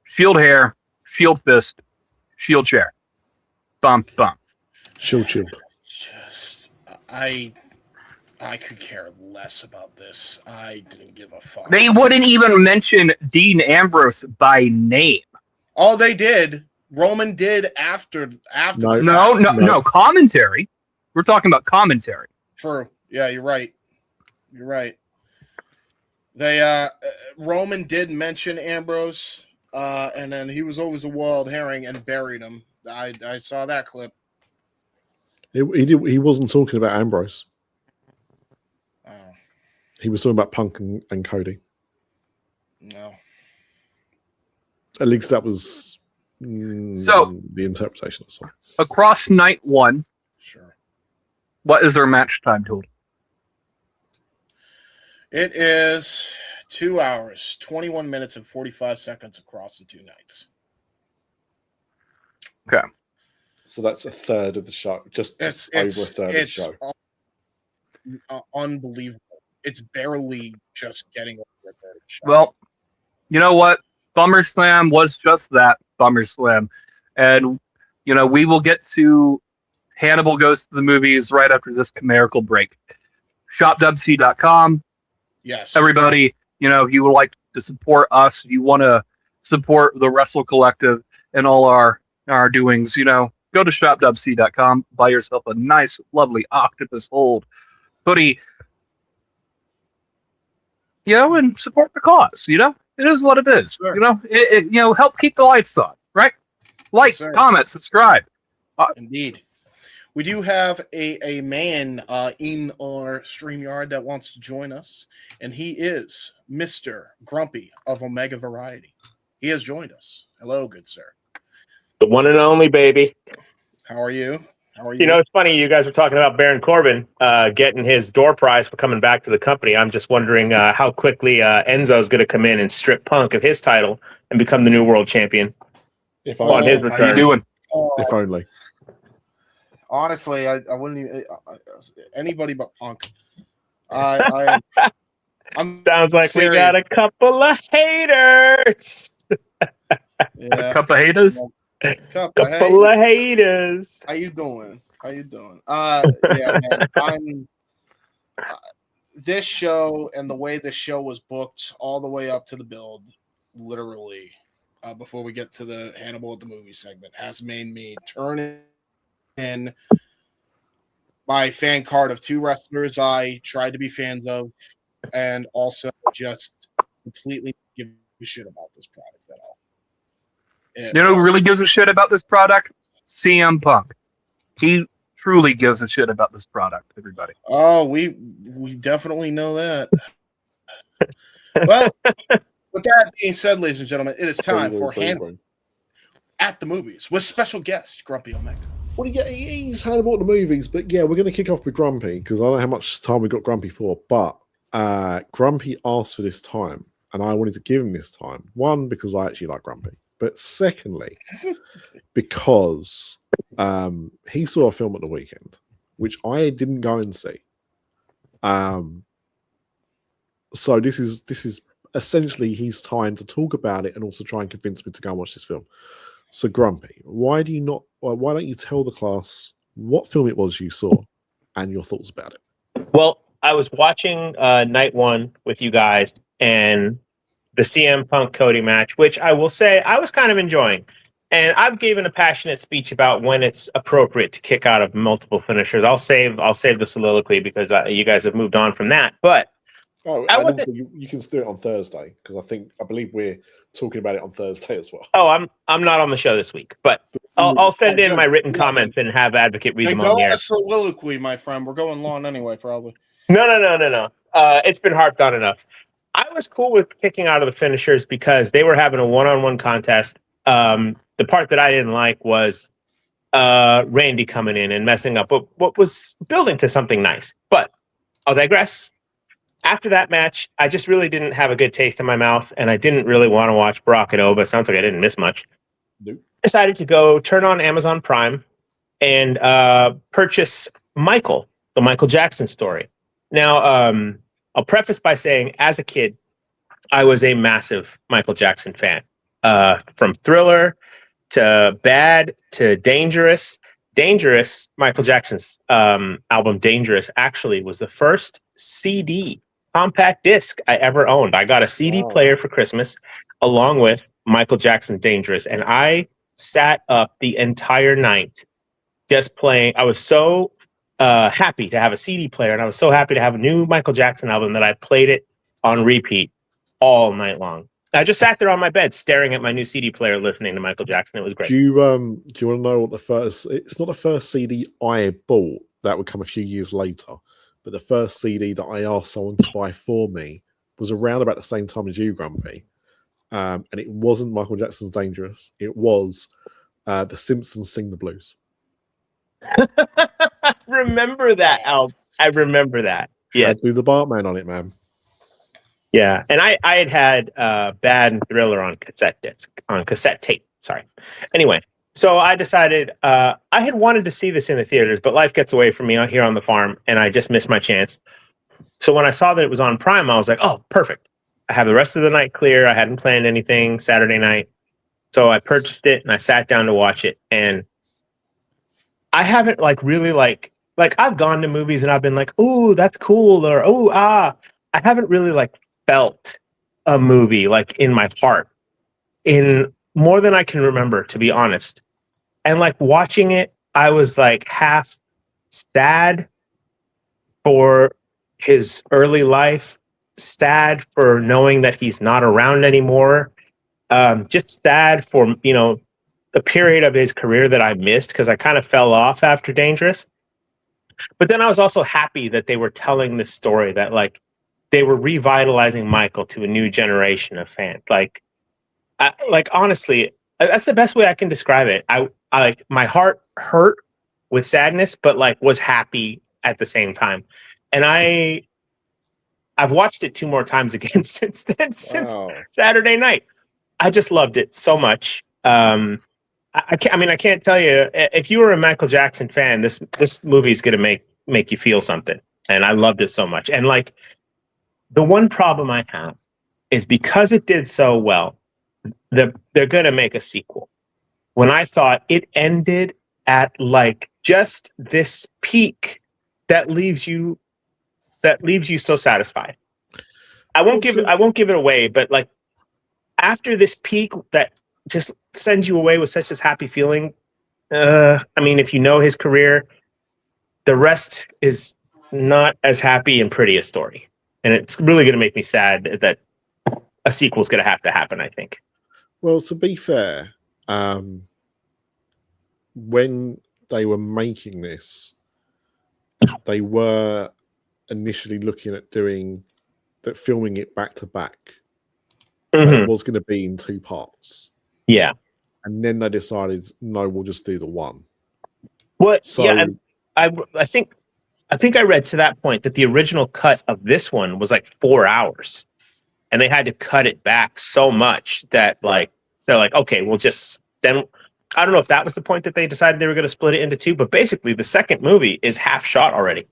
Shield hair, Shield fist, Shield chair. Bump, bump. Shield. Just, I could care less about this. I didn't give a fuck. They wouldn't even mention Dean Ambrose by name. Oh, they did. Roman did after. No. Commentary. We're talking about commentary. True. Yeah, you're right. They Roman did mention Ambrose, and then he was always a wild herring and buried him. I saw that clip. He wasn't talking about Ambrose. Oh. He was talking about Punk and Cody. No. At least that was the interpretation I saw. Across night one, sure. What is their match time total? It is 2 hours, 21 minutes, and 45 seconds across the 2 nights. Okay. So that's a third of the show. Just over a third of the show. Unbelievable. It's barely just getting over a third of the show. Well, you know what? SummerSlam was just that, SummerSlam. And, you know, we will get to Hannibal Goes to the Movies right after this chimerical break. ShopWC.com. Yes. Everybody, you know, if you would like to support us, if you want to support the Wrestle Collective and all our doings, you know, go to ShopWC.com, buy yourself a nice, lovely octopus hold hoodie, you know, and support the cause, you know? It is what it is. Sure. You know, you know, help keep the lights on, right? Like, comment, subscribe. Indeed. We do have a man in our StreamYard that wants to join us, and he is Mr. Grumpy of Omega Variety. He has joined us. Hello, good sir. The one and only, baby. How are you? You know, it's funny. You guys were talking about Baron Corbin getting his door prize for coming back to the company. I'm just wondering how quickly Enzo's going to come in and strip Punk of his title and become the new world champion on his return. How you doing? If only. Honestly, I wouldn't even anybody but Punk. I'm Sounds like serious. We got a couple of haters. A couple of haters. Couple of haters. How you doing? Yeah, man. This show and the way this show was booked all the way up to the build, literally, before we get to the Hannibal at the movie segment, has made me turn in my fan card of 2 wrestlers I tried to be fans of, and also just completely give a shit about this product at all. You know who really gives a shit about this product? CM Punk. He truly gives a shit about this product, everybody. Oh, we definitely know that. Well, with that being said, ladies and gentlemen, it is time for Hannibal at the Movies with special guest Grumpy Omega. Well, yeah, he's Hannibal at the Movies, but yeah, we're going to kick off with Grumpy because I don't know how much time we got Grumpy for, but Grumpy asked for this time, and I wanted to give him this time. One, because I actually like Grumpy. But secondly, because he saw a film at the weekend, which I didn't go and see. So this is essentially his time to talk about it and also try and convince me to go and watch this film. So Grumpy, why don't you tell the class what film it was you saw and your thoughts about it? Well, I was watching night one with you guys and the CM Punk Cody match, which I will say I was kind of enjoying. And I've given a passionate speech about when it's appropriate to kick out of multiple finishers. I'll save the soliloquy because you guys have moved on from that. But also you can do it on Thursday because I believe we're talking about it on Thursday as well. Oh, I'm not on the show this week, but I'll send in my written comments and have Advocate read them on the air. Go on a soliloquy, my friend. We're going long anyway, probably. No. It's been harped on enough. I was cool with kicking out of the finishers because they were having a one-on-one contest. The part that I didn't like was Randy coming in and messing up what was building to something nice. But I'll digress. After that match, I just really didn't have a good taste in my mouth, and I didn't really want to watch Brock and Oba. Sounds like I didn't miss much. Nope. decided to go turn on Amazon Prime and purchase Michael, the Michael Jackson story. Now, I'll preface by saying, as a kid, I was a massive Michael Jackson fan. From Thriller to Bad to Dangerous. Dangerous, Michael Jackson's album Dangerous, actually was the first CD compact disc I ever owned. I got a CD player for Christmas along with Michael Jackson Dangerous, and I sat up the entire night just playing. I was so happy to have a CD player, and I was so happy to have a new Michael Jackson album that I played it on repeat all night long. I just sat there on my bed staring at my new CD player listening to Michael Jackson. It was great. Do you want to know what the first... It's not the first CD I bought. That would come a few years later. But the first CD that I asked someone to buy for me was around about the same time as you, Grumpy. And it wasn't Michael Jackson's Dangerous. It was The Simpsons Sing the Blues. I remember that album. I remember that. Yeah. Do the Bartman on it, man. Yeah, and I had Bad and Thriller on cassette tape. Sorry. Anyway, so I decided I had wanted to see this in the theaters, but life gets away from me out here on the farm, and I just missed my chance. So when I saw that it was on Prime, I was like, "Oh, perfect! I have the rest of the night clear. I hadn't planned anything Saturday night, so I purchased it and I sat down to watch it. And I haven't really I've gone to movies and I've been like, "Ooh, that's cool," or "Ooh, ah." I haven't really felt a movie in my heart in more than I can remember, to be honest. And watching it, I was half sad for his early life, sad for knowing that he's not around anymore, just sad for the period of his career that I missed because I kind of fell off after Dangerous. But then I was also happy that they were telling this story that they were revitalizing Michael to a new generation of fans. Honestly, that's the best way I can describe it. I my heart hurt with sadness, but was happy at the same time. And I've watched it 2 more times again since then, since Saturday night. I just loved it so much. I can't tell you, if you were a Michael Jackson fan, this movie is going to make you feel something. And I loved it so much. And the one problem I have is because it did so well, they're going to make a sequel. When I thought it ended at just this peak that leaves you so satisfied. I won't give it away, but after this peak that just sends you away with such a happy feeling. If you know his career, the rest is not as happy and pretty a story. And it's really going to make me sad that a sequel is going to happen, I think. Well, to be fair, when they were making this, they were initially looking at filming it back to back. So it was going to be in 2 parts. Yeah. And then they decided, no, we'll just do the one. Well, so, yeah, I think I read to that point that the original cut of this one was 4 hours, and they had to cut it back so much that they're okay, we'll just then. I don't know if that was the point that they decided they were going to split it into 2, but basically the second movie is half shot already.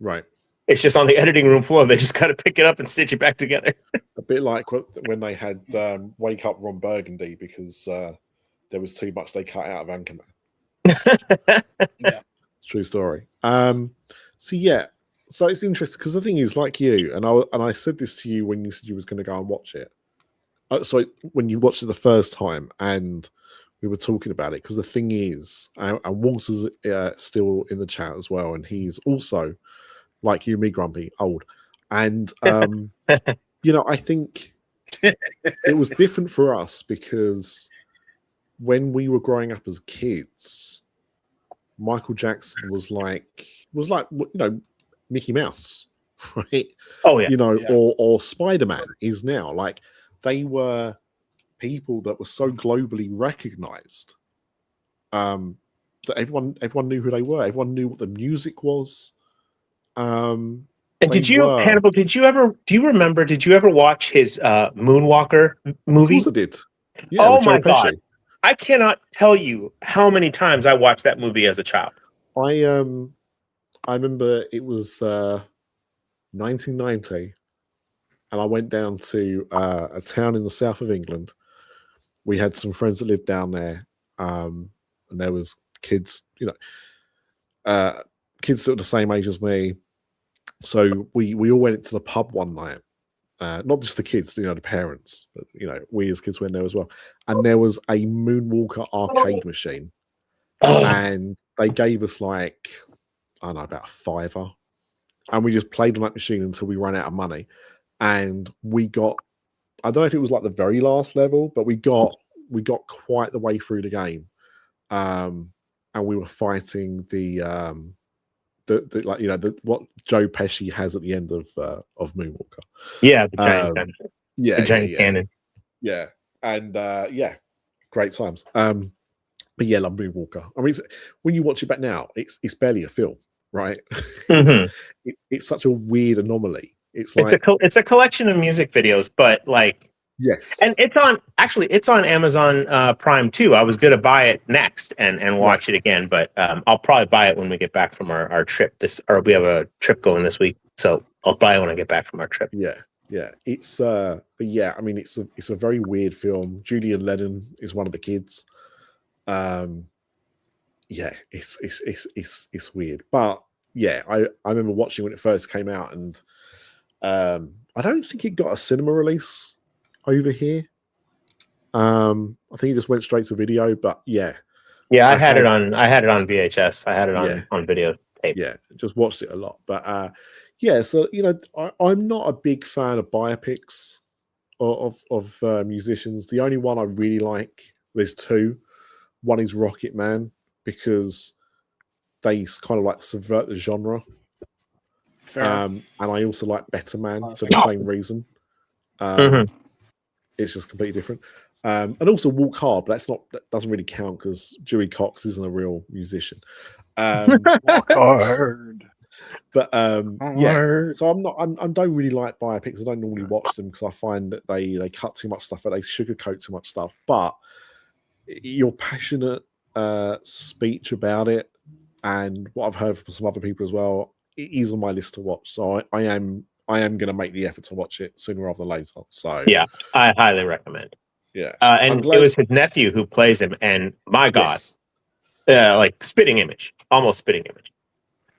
Right. It's just on the editing room floor. They just got to pick it up and stitch it back together. A bit like when they had Wake Up Ron Burgundy because there was too much they cut out of Anchorman. Yeah. True story. So it's interesting because the thing is, like you, and I said this to you when you said you was going to go and watch it. So when you watched it the first time, and we were talking about it, because the thing is, and Walter's still in the chat as well, and he's also like you, me, Grumpy, old, and I think it was different for us because when we were growing up as kids, Michael Jackson was like Mickey Mouse, right? Oh yeah, or Spider-Man is now. They were people that were so globally recognized that everyone knew who they were. Everyone knew what the music was. And Hannibal? Do you remember? Did you ever watch his Moonwalker movie? Of course I did. Yeah, oh my god! I cannot tell you how many times I watched that movie as a child. I remember it was 1990, and I went down to a town in the south of England. We had some friends that lived down there, and there was kids, kids that were the same age as me. So we all went into the pub one night. Not just the kids, the parents, but we as kids went there as well. And there was a Moonwalker arcade machine, and they gave us like, I don't know, about a $5, and we just played on that machine until we ran out of money. And we got, I don't know if it was like the very last level, but we got quite the way through the game, and we were fighting what Joe Pesci has at the end of Moonwalker. Yeah, the giant cannon. Yeah, the giant cannon. Yeah, and great times. But yeah, like Moonwalker. I mean, when you watch it back now, it's barely a film, right? Mm-hmm. It's such a weird anomaly. It's a collection of music videos, but like, yes, and it's on Amazon Prime too. I was gonna buy it next and watch it again, but I'll probably buy it when we get back from our trip. We have a trip going this week, so I'll buy it when I get back from our trip. Yeah. It's but yeah, I mean, it's a very weird film. Julian Lennon is one of the kids. Yeah, it's weird, but yeah, I remember watching when it first came out, and I don't think it got a cinema release over here. I think it just went straight to video, but yeah, I had it on VHS. I had it on video tape. Yeah, just watched it a lot, but yeah. So I'm not a big fan of biopics of musicians. The only one I really like, there's two. One is Rocket Man, because they kind of like subvert the genre. And I also like Better Man for the same reason. It's just completely different. And also Walk Hard, but that doesn't really count because Dewey Cox isn't a real musician. Walk hard. But yeah, so I don't really like biopics. I don't normally watch them because I find that they cut too much stuff, but they sugarcoat too much stuff. But your passionate speech about it, and what I've heard from some other people as well, it is on my list to watch. So I am going to make the effort to watch it sooner rather than later. So yeah, I highly recommend. Yeah, and it was his nephew who plays him, and my God, like spitting image, almost spitting image.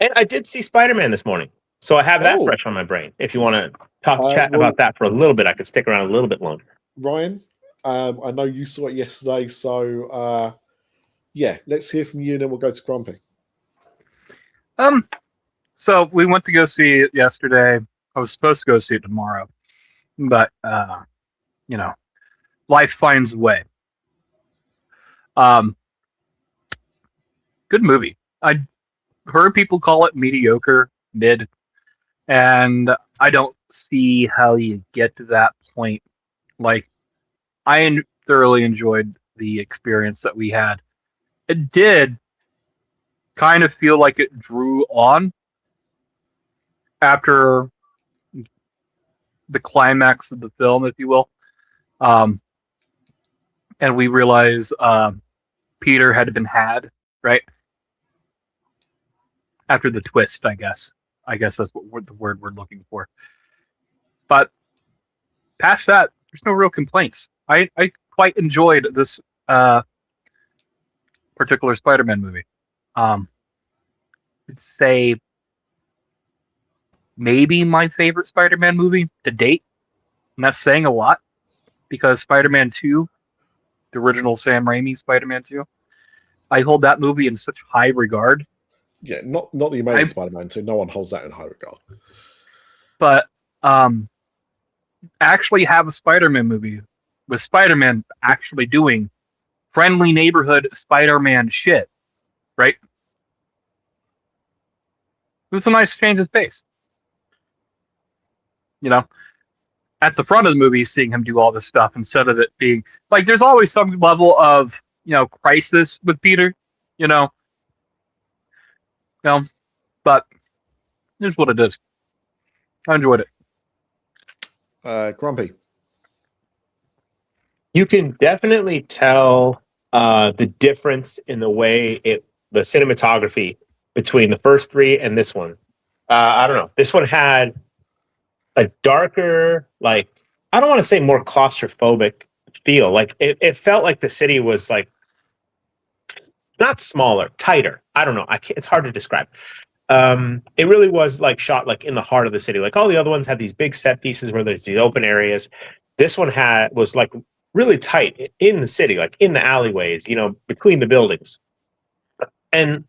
And I did see Spider-Man this morning, so I have that fresh on my brain. If you want to chat about that for a little bit, I could stick around a little bit longer. Ryan, I know you saw it yesterday, so yeah, let's hear from you, and then we'll go to Grumpy. So we went to go see it yesterday. I was supposed to go see it tomorrow, but life finds a way. Good movie. I heard people call it mediocre, mid, and I don't see how you get to that point. Like, I thoroughly enjoyed the experience that we had. It did kind of feel like it drew on after the climax of the film, if you will. And we realized Peter had been had, right? After the twist, I guess. I guess that's what the word we're looking for. But past that, there's no real complaints. I quite enjoyed this particular Spider-Man movie. I'd say maybe my favorite Spider-Man movie to date. And that's saying a lot, because Spider-Man 2, the original Sam Raimi Spider-Man 2, I hold that movie in such high regard. Yeah, not the Amazing Spider-Man 2. No one holds that in high regard. But actually have a Spider-Man movie with Spider-Man actually doing friendly neighborhood Spider-Man shit, right? It was a nice change of pace. At the front of the movie, seeing him do all this stuff instead of it being like, there's always some level of crisis with Peter, but here's what it is. I enjoyed it. Grumpy. You can definitely tell the difference in the way the cinematography between the first three and this one. I don't know. This one had a darker, like, I don't want to say more claustrophobic feel. Like it felt like the city was like not smaller, tighter. I don't know. It's hard to describe. It really was like shot like in the heart of the city. Like all the other ones had these big set pieces where there's these open areas. This one was like really tight in the city, like in the alleyways, you know, between the buildings. And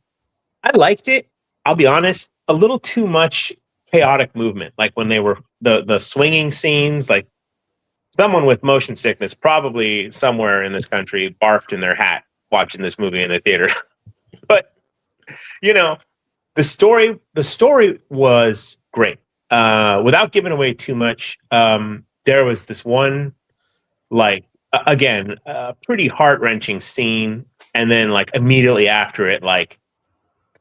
I liked it. I'll be honest, a little too much chaotic movement. Like when they were the swinging scenes, like someone with motion sickness, probably somewhere in this country, barfed in their hat watching this movie in the theater. But, you know, the story was great. Without giving away too much, there was this one, like, again, pretty heart-wrenching scene, and then, like, immediately after it, like,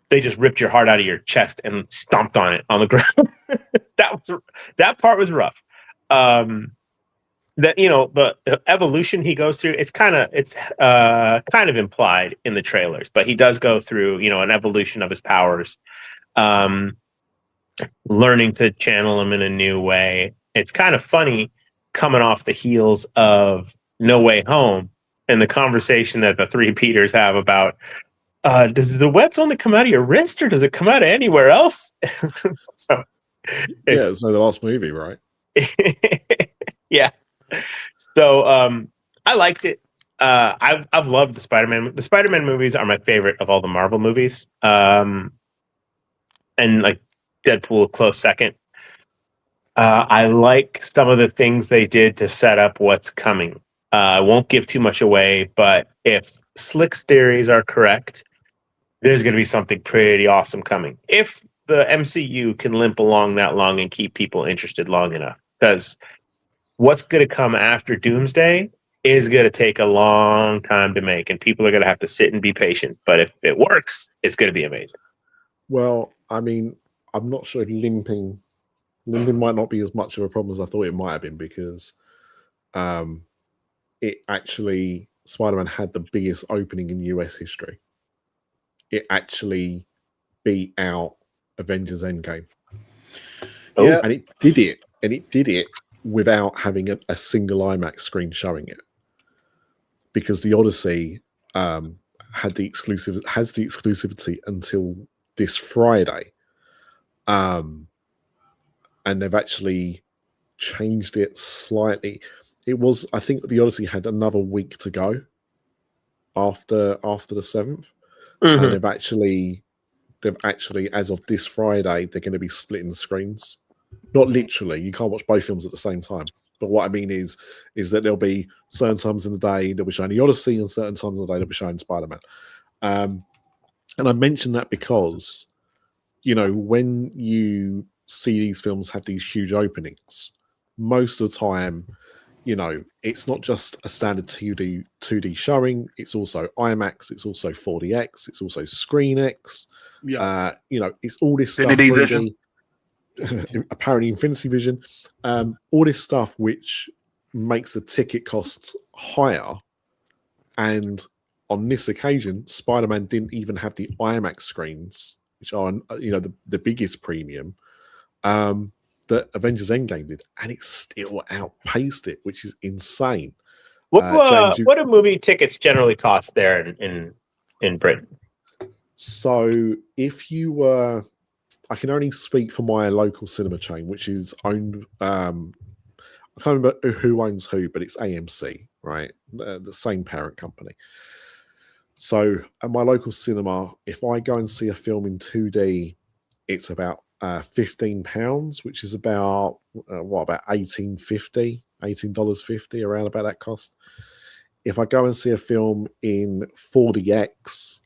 they just ripped your heart out of your chest and stomped on it on the ground. That part was rough. That, you know, the evolution he goes through, it's kind of implied in the trailers, but he does go through, you know, an evolution of his powers, learning to channel them in a new way. It's kind of funny coming off the heels of No Way Home and the conversation that the three Peters have about, does the webs only come out of your wrist or does it come out of anywhere else? So it's the last movie, right? Yeah. So I liked it. I've loved the Spider-Man. The Spider-Man movies are my favorite of all the Marvel movies. And like Deadpool, close second. I like some of the things they did to set up what's coming. I won't give too much away, but if Slick's theories are correct, there's going to be something pretty awesome coming. If the MCU can limp along that long and keep people interested long enough, because what's going to come after Doomsday is going to take a long time to make, and people are going to have to sit and be patient. But if it works, it's going to be amazing. Well, I mean, I'm not sure if limping might not be as much of a problem as I thought it might have been, because it actually, Spider-Man had the biggest opening in US history. It actually beat out Avengers Endgame. Yeah. And it did it without having a single IMAX screen showing it, because the Odyssey has the exclusivity until this Friday, and they've actually changed it slightly. It was, I think, the Odyssey had another week to go after the 7th, and they've actually, as of this Friday, they're going to be splitting the screens. Not literally, you can't watch both films at the same time. But what I mean is that there'll be certain times in the day they'll be showing the Odyssey, and certain times in the day they'll be showing Spider-Man. And I mention that because, you know, when you see these films have these huge openings, most of the time, you know, it's not just a standard 2D showing. It's also IMAX. It's also 4DX. It's also ScreenX. Yeah. You know, it's all this stuff. Infinity 3D. Vision. Apparently Infinity Vision, all this stuff which makes the ticket costs higher. And on this occasion, Spider-Man didn't even have the IMAX screens, which are, you know, the biggest premium, that Avengers Endgame did, and it still outpaced it, which is insane. James, what do movie tickets generally cost there in Britain? So if you were, I can only speak for my local cinema chain, which is owned, I can't remember who owns who, but it's AMC, right? The same parent company. So at my local cinema, if I go and see a film in 2D, it's about £15, which is about about $18.50, around about that cost. If I go and see a film in 4DX,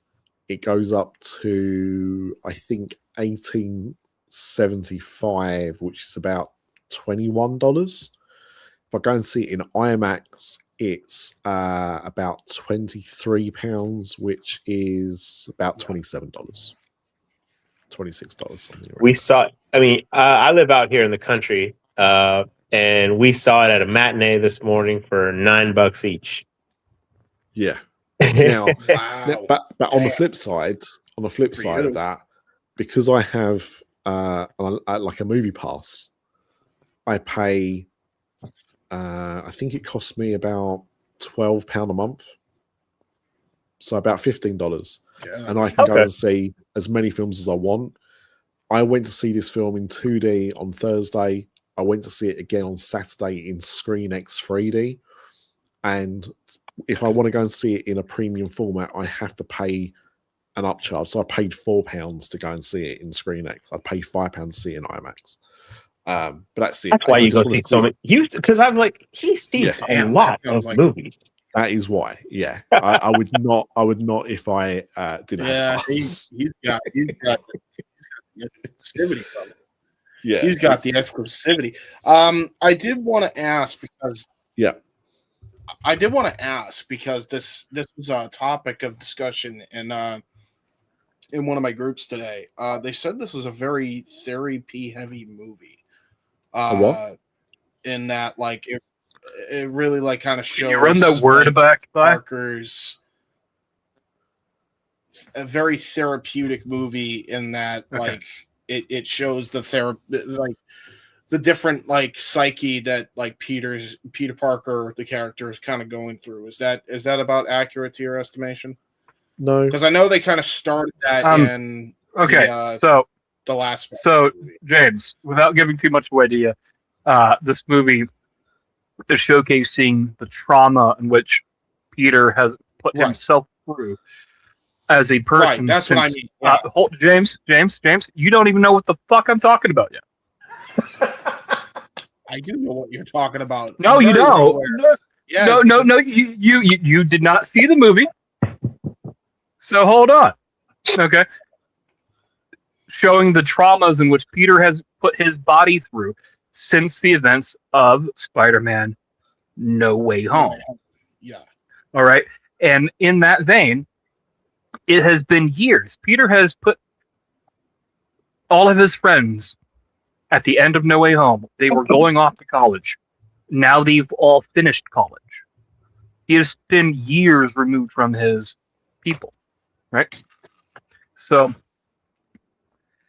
it goes up to, I think, $18.75, which is about $21. If I go and see it in IMAX, it's about £23, which is about $27, $26. Something We saw it. I mean, I live out here in the country, and we saw it at a matinee this morning for $9 each. Yeah. Now, Wow. but on the flip side, of that, because I have like a movie pass, I pay. I think it costs me about £12 a month, so about $15, and I can go and see as many films as I want. I went to see this film in 2D on Thursday. I went to see it again on Saturday in ScreenX 3D, and if I want to go and see it in a premium format, I have to pay an upcharge. So I paid £4 to go and see it in ScreenX. I paid £5 to see it in IMAX. But that's it. That's why you go see so many. Because I'm like, he sees a lot of movies. That is why. Yeah, I would not. I would not if I didn't. Yeah, he's got the exclusivity from it. Yeah, he's got the exclusivity. I did want to ask because this was a topic of discussion in one of my groups today. They said this was a very therapy heavy movie. What? In that, like, it really like kind of shows. Can you run the word back by Parker's a very therapeutic movie in that, like, it shows the the different like psyche that like Peter Parker, the character, is kind of going through. Is that about accurate to your estimation? No, because I know they kind of started that in the last. So James, without giving too much away to you, this movie is showcasing the trauma in which Peter has put himself through as a person. Right, that's what I mean. Yeah. James, you don't even know what the fuck I'm talking about yet. I do know what you're talking about. No, you don't. No. You did not see the movie. So hold on. Okay. Showing the traumas in which Peter has put his body through since the events of Spider-Man No Way Home. Yeah. All right. And in that vein, it has been years. Peter has put all of his friends at the end of No Way Home. They were going off to college. Now they've all finished college. He has been years removed from his people. Right? So,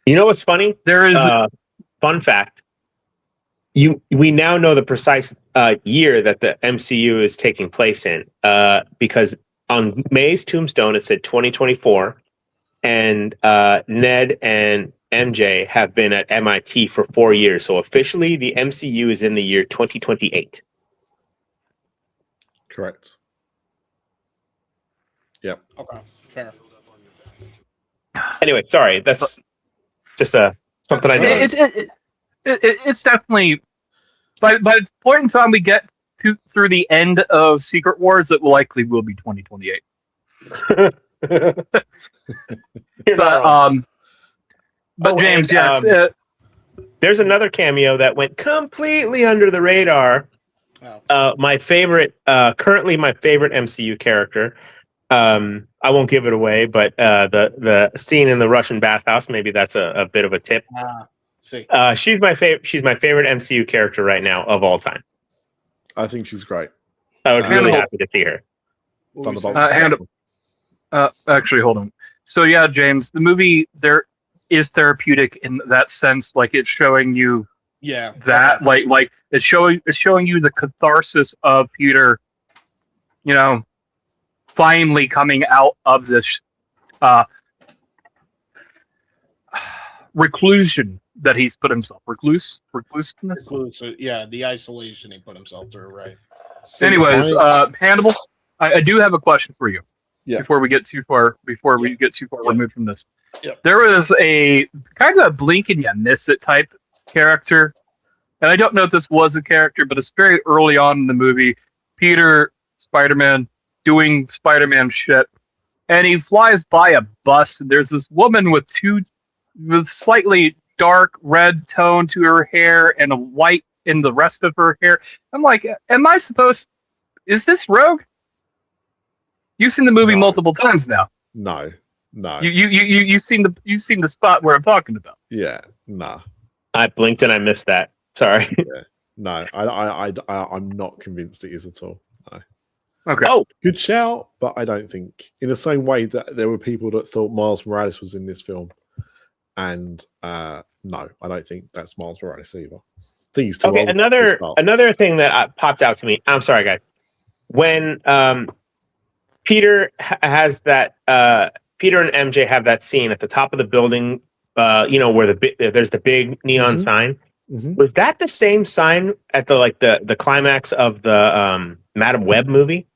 you know what's funny? There is fun fact. We now know the precise year that the MCU is taking place in, because on May's tombstone it said 2024, and Ned and MJ have been at MIT for 4 years. So officially, the MCU is in the year 2028. Correct. Yep. Okay. Fair. Anyway, sorry. That's just something I know. It's definitely, by the point in time we get through the end of Secret Wars, it likely will be 2028. But James, yes. There's another cameo that went completely under the radar. My favorite, currently my favorite MCU character. I won't give it away, but the scene in the Russian bathhouse, maybe that's a bit of a tip. She's my favorite. She's my favorite MCU character right now of all time. I think she's great. I was really happy to see her. Actually, hold on. So yeah, James, the movie there is therapeutic in that sense. Like it's showing you, like it's showing you the catharsis of Peter. You know, finally coming out of this reclusion that he's put himself. Reclusiveness. Yeah, the isolation he put himself through. Right. Anyways, Hannibal, I do have a question for you. Yeah. Before we get too far removed from this, Yep. There was a kind of a blink and you miss it type character, and I don't know if this was a character, but it's very early on in the movie. Peter, Spider-Man, doing Spider-Man shit, and he flies by a bus, and there's this woman with slightly dark red tone to her hair and a white in the rest of her hair. I'm like, is this Rogue? You've seen the movie multiple times now. No. You've seen the spot where I'm talking about. Yeah, nah. I blinked and I missed that. Sorry. Yeah. No, I'm not convinced it is at all. No. Okay. Oh, Good shout, but I don't think in the same way that there were people that thought Miles Morales was in this film, and no, I don't think that's Miles Morales either. I think he's too okay. old. Another thing that popped out to me. I'm sorry, guys. When Peter has that, Peter and MJ have that scene at the top of the building. Where there's the big neon sign. Mm-hmm. Was that the same sign at the climax of the Madam Web movie?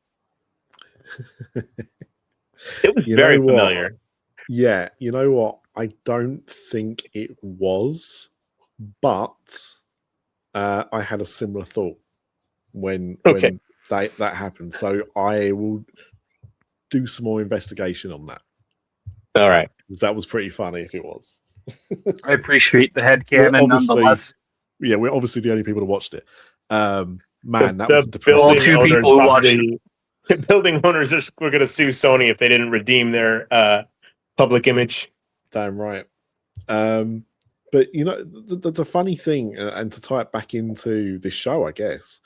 It was very familiar. Yeah, you know what? I don't think it was, but I had a similar thought when that happened. So I will do some more investigation on that. All right, because that was pretty funny if it was. I appreciate the headcanon nonetheless. Yeah, we're obviously the only people who watched it. Man, that was all two people who watched it. Building owners were going to sue Sony if they didn't redeem their public image. Damn right. But the funny thing, and to tie it back into this show, I guess,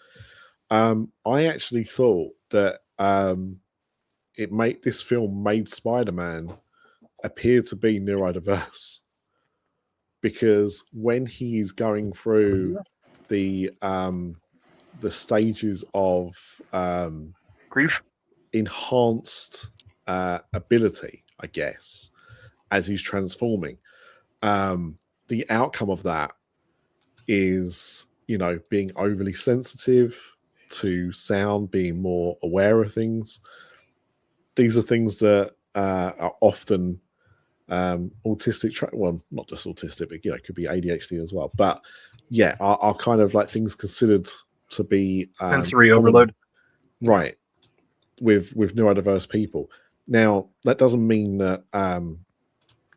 I actually thought that this film made Spider-Man appear to be neurodiverse, because when he's going through the stages of grief, enhanced ability, I guess, as he's transforming, the outcome of that is, being overly sensitive to sound, being more aware of things. These are things that are often autistic, well, not just autistic, but it could be ADHD as well. But yeah, are kind of like things considered to be sensory overload, right? With neurodiverse people. Now, that doesn't mean that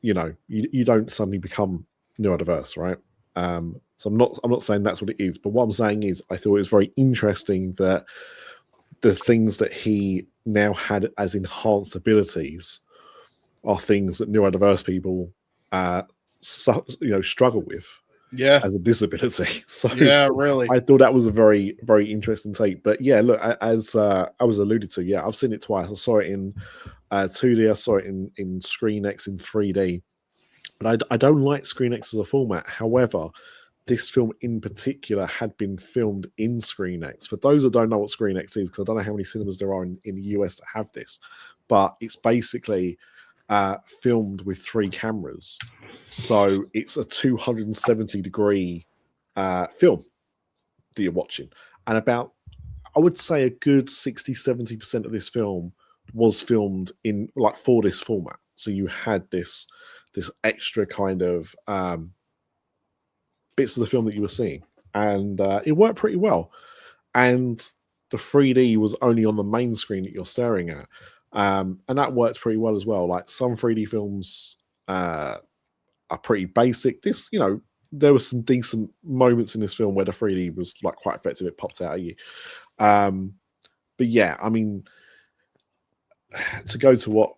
you don't suddenly become neurodiverse, right? So I'm not saying that's what it is, but what I'm saying is I thought it was very interesting that the things that he now had as enhanced abilities are things that neurodiverse people struggle with as a disability. So yeah, really, I thought that was a very, very interesting take. But yeah, look, as I was alluded to, yeah, I've seen it twice. I saw it in 2D, I saw it in ScreenX in 3D. But I don't like ScreenX as a format. However, this film in particular had been filmed in ScreenX. For those that don't know what ScreenX is, because I don't know how many cinemas there are in the US that have this, but it's basically filmed with 3 cameras. So it's a 270-degree film that you're watching. And about, I would say, a good 60-70% of this film was filmed in for this format. So you had this extra kind of bits of the film that you were seeing, and it worked pretty well. And the 3D was only on the main screen that you're staring at, and that worked pretty well as well. Like, some 3D films are pretty basic. This, there were some decent moments in this film where the 3D was like quite effective. It popped out at you. But yeah, I mean, to go to what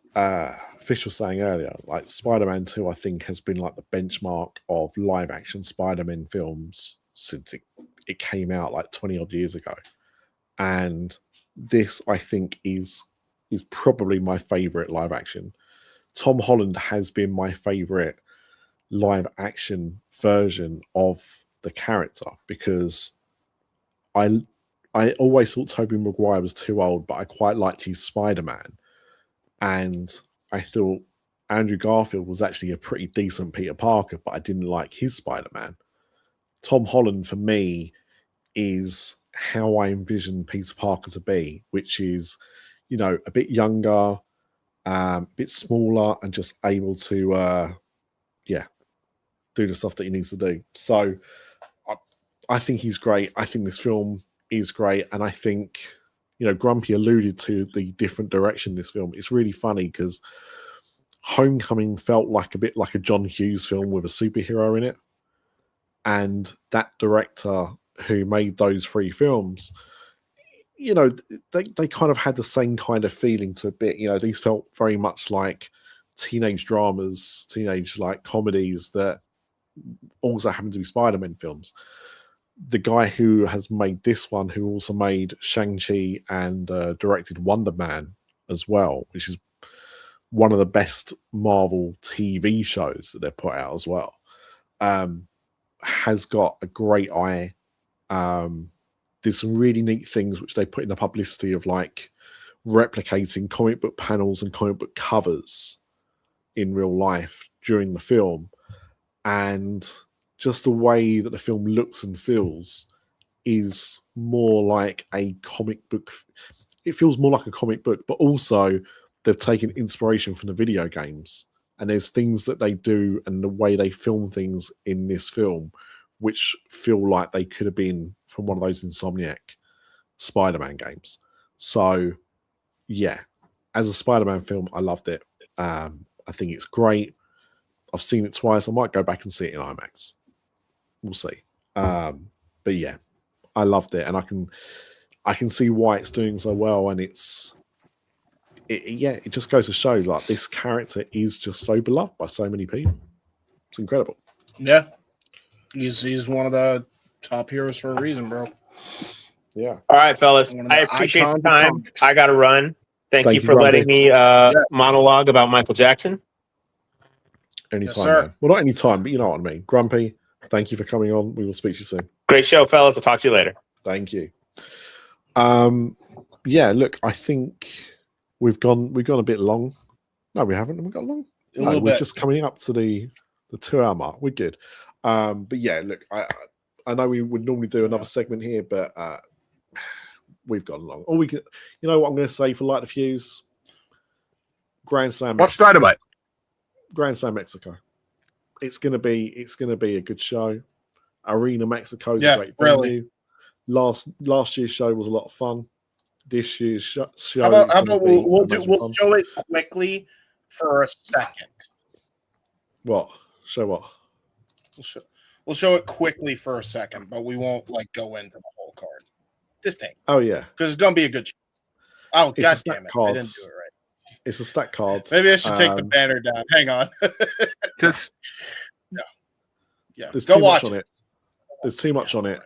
Fish was saying earlier, like Spider-Man 2, I think, has been like the benchmark of live action Spider-Man films since it came out like 20 odd years ago. And this, I think, is probably my favorite live action. Tom Holland has been my favorite live action version of the character, because I always thought Tobey Maguire was too old, but I quite liked his Spider-Man. And I thought Andrew Garfield was actually a pretty decent Peter Parker, but I didn't like his Spider-Man. Tom Holland, for me, is how I envision Peter Parker to be, which is, a bit younger, a bit smaller, and just able to, do the stuff that he needs to do. So I think he's great. I think this film is great. And I think, Grumpy alluded to the different direction this film. It's really funny because Homecoming felt like a bit like a John Hughes film with a superhero in it. And that director who made those 3 films, they kind of had the same kind of feeling to a bit. These felt very much like teenage dramas, teenage like comedies that also happen to be Spider-Man films. the guy who has made this one, who also made Shang-Chi and directed Wonder Man as well, which is one of the best Marvel TV shows that they've put out as well, has got a great eye. There's some really neat things which they put in the publicity of like replicating comic book panels and comic book covers in real life during the film, and just the way that the film looks and feels is more like a comic book. It feels more like a comic book, but also they've taken inspiration from the video games, and there's things that they do and the way they film things in this film which feel like they could have been from one of those Insomniac Spider-Man games. So yeah, as a Spider-Man film, I loved it. I think it's great. I've seen it twice. I might go back and see it in IMAX. We'll see. But yeah, I loved it, and I can see why it's doing so well. And it just goes to show like this character is just so beloved by so many people. It's incredible. Yeah, he's one of the top heroes for a reason, bro. Yeah. All right, fellas. I appreciate the time. I got to run. Thank you for letting me monologue about Michael Jackson. Anytime, yes, man. Well, not anytime, but you know what I mean. Grumpy, thank you for coming on. We will speak to you soon. Great show, fellas. I'll talk to you later. Thank you. Yeah, look, I think we've gone a bit long. No, we haven't. Have we got long? No, we're just coming up to the 2 hour mark. We're good. But yeah, look, I know we would normally do another segment here, but we've gone long. Or we can, you know what I'm going to say for Light the Fuse? Grand Slam. What's Dynamite? Grand Slam Mexico. It's gonna be a good show. Arena Mexico is a great venue. Last year's show was a lot of fun. This year's show. How about we'll show it quickly for a second. What? Show what? We'll show it quickly for a second, but we won't like go into the whole card. This thing. Oh yeah, because it's gonna be a good show. Oh god damn it! I didn't do it right. It's a stack card. Maybe I should take the banner down. Hang on. Because yeah, there's too much on it. There's too much on it.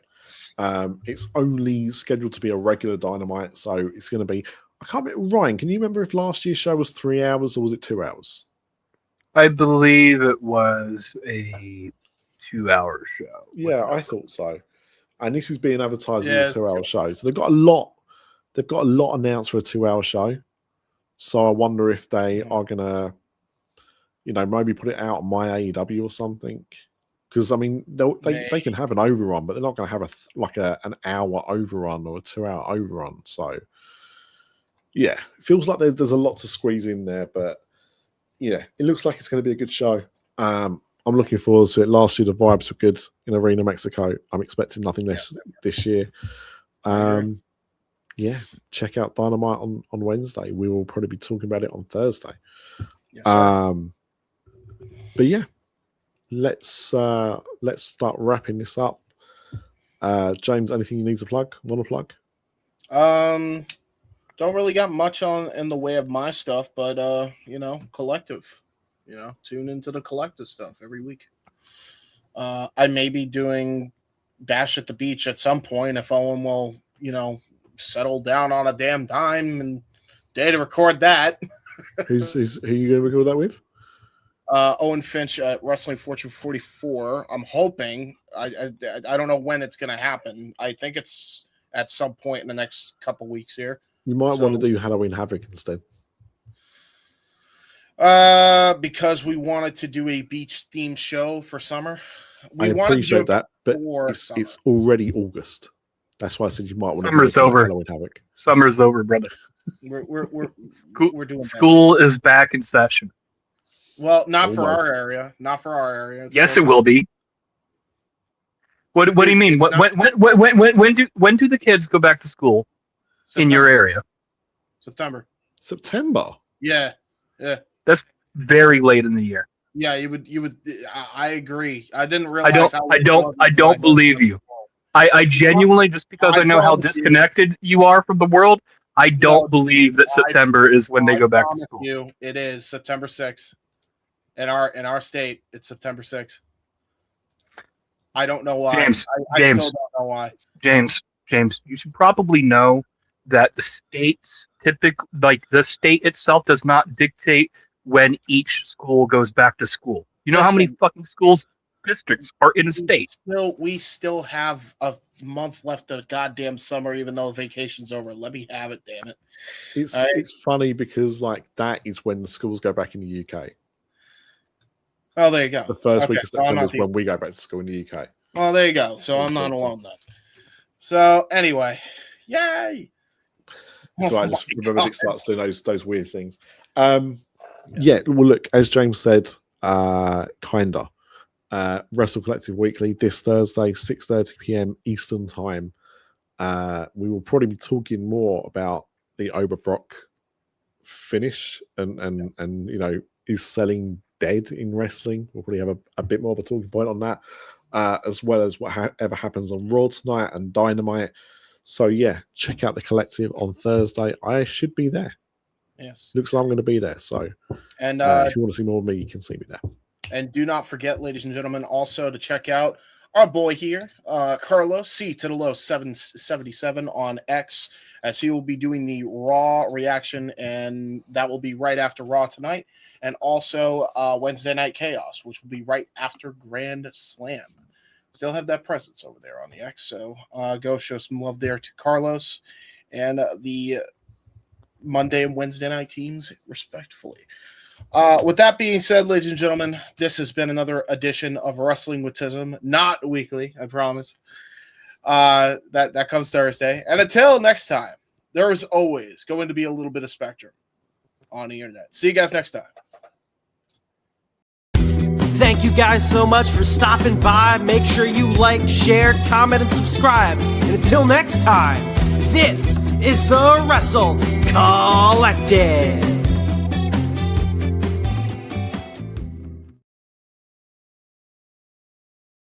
It's only scheduled to be a regular Dynamite, so it's going to be. I can't remember. Ryan, can you remember if last year's show was 3 hours or was it 2 hours? I believe it was a 2 hour show. Yeah, I thought so. And this is being advertised as a 2 hour show, so they've got a lot. They've got a lot announced for a 2 hour show. So I wonder if they are gonna, maybe put it out on my AEW or something. Because I mean, they can have an overrun, but they're not going to have an hour overrun or a 2 hour overrun. So yeah, it feels like there's a lot to squeeze in there. But yeah, it looks like it's going to be a good show. I'm looking forward to it. Last year the vibes were good in Arena Mexico. I'm expecting nothing less this year. Yeah, check out Dynamite on Wednesday. We will probably be talking about it on Thursday. Yes, but yeah, let's start wrapping this up. James, anything you need to plug? Want to plug? Don't really got much in the way of my stuff, but collective. Tune into the collective stuff every week. I may be doing Bash at the Beach at some point if Owen will, settle down on a damn time and day to record that. Who are you going to record that with? Owen Finch at Wrestling Fortune 44. I'm hoping. I don't know when it's going to happen. I think it's at some point in the next couple weeks here. You might want to do Halloween Havoc instead. Because we wanted to do a beach themed show for summer. I appreciate that, but it's already August. That's why I said you might want to do Halloween Havoc. Summer's over, brother. We're doing school is back in session. Well, not for our area. Not for our area. Yes, it will be. What do you mean? When do the kids go back to school in your area? September. Yeah. That's very late in the year. Yeah, you would. I agree. I didn't realize. I don't believe you. I genuinely, just because I know how disconnected you are from the world, I don't believe that September is when they go back to school. It is September 6th. In our state, it's September 6th. I don't know why. James, I still don't know why. James, you should probably know that the states the state itself does not dictate when each school goes back to school. You know how many fucking districts are in a state? We still have a month left of goddamn summer, even though vacation's over. Let me have it, damn it. It's funny because like that is when the schools go back in the UK. Oh, there you go. The first week of September is when we go back to school in the UK. Well, there you go. So I'm not alone then. So anyway, yay! So I just remember it starts doing those weird things. Yeah. Well, look, as James said, kinda. Wrestle Collective Weekly this Thursday, 6:30 p.m. Eastern Time. We will probably be talking more about the Oberbrock finish and is selling dead in wrestling. We'll probably have a bit more of a talking point on that, as well as whatever happens on Raw tonight and Dynamite. So yeah, check out the Collective on Thursday. I should be there. Yes, looks like I'm going to be there. So, and if you want to see more of me, you can see me there. And do not forget, ladies and gentlemen, also to check out our boy here, Carlos C to the low 777 on X, as he will be doing the Raw reaction, and that will be right after Raw tonight, and also Wednesday Night Chaos, which will be right after Grand Slam. Still have that presence over there on the X, so go show some love there to Carlos and the Monday and Wednesday night teams, respectfully. With that being said, ladies and gentlemen, this has been another edition of Wrestling with Tism, not weekly, I promise. That comes Thursday. And until next time, there is always going to be a little bit of spectrum on the internet. See you guys next time. Thank you guys so much for stopping by. Make sure you like, share, comment, and subscribe. And until next time, this is the Wrestle Collective.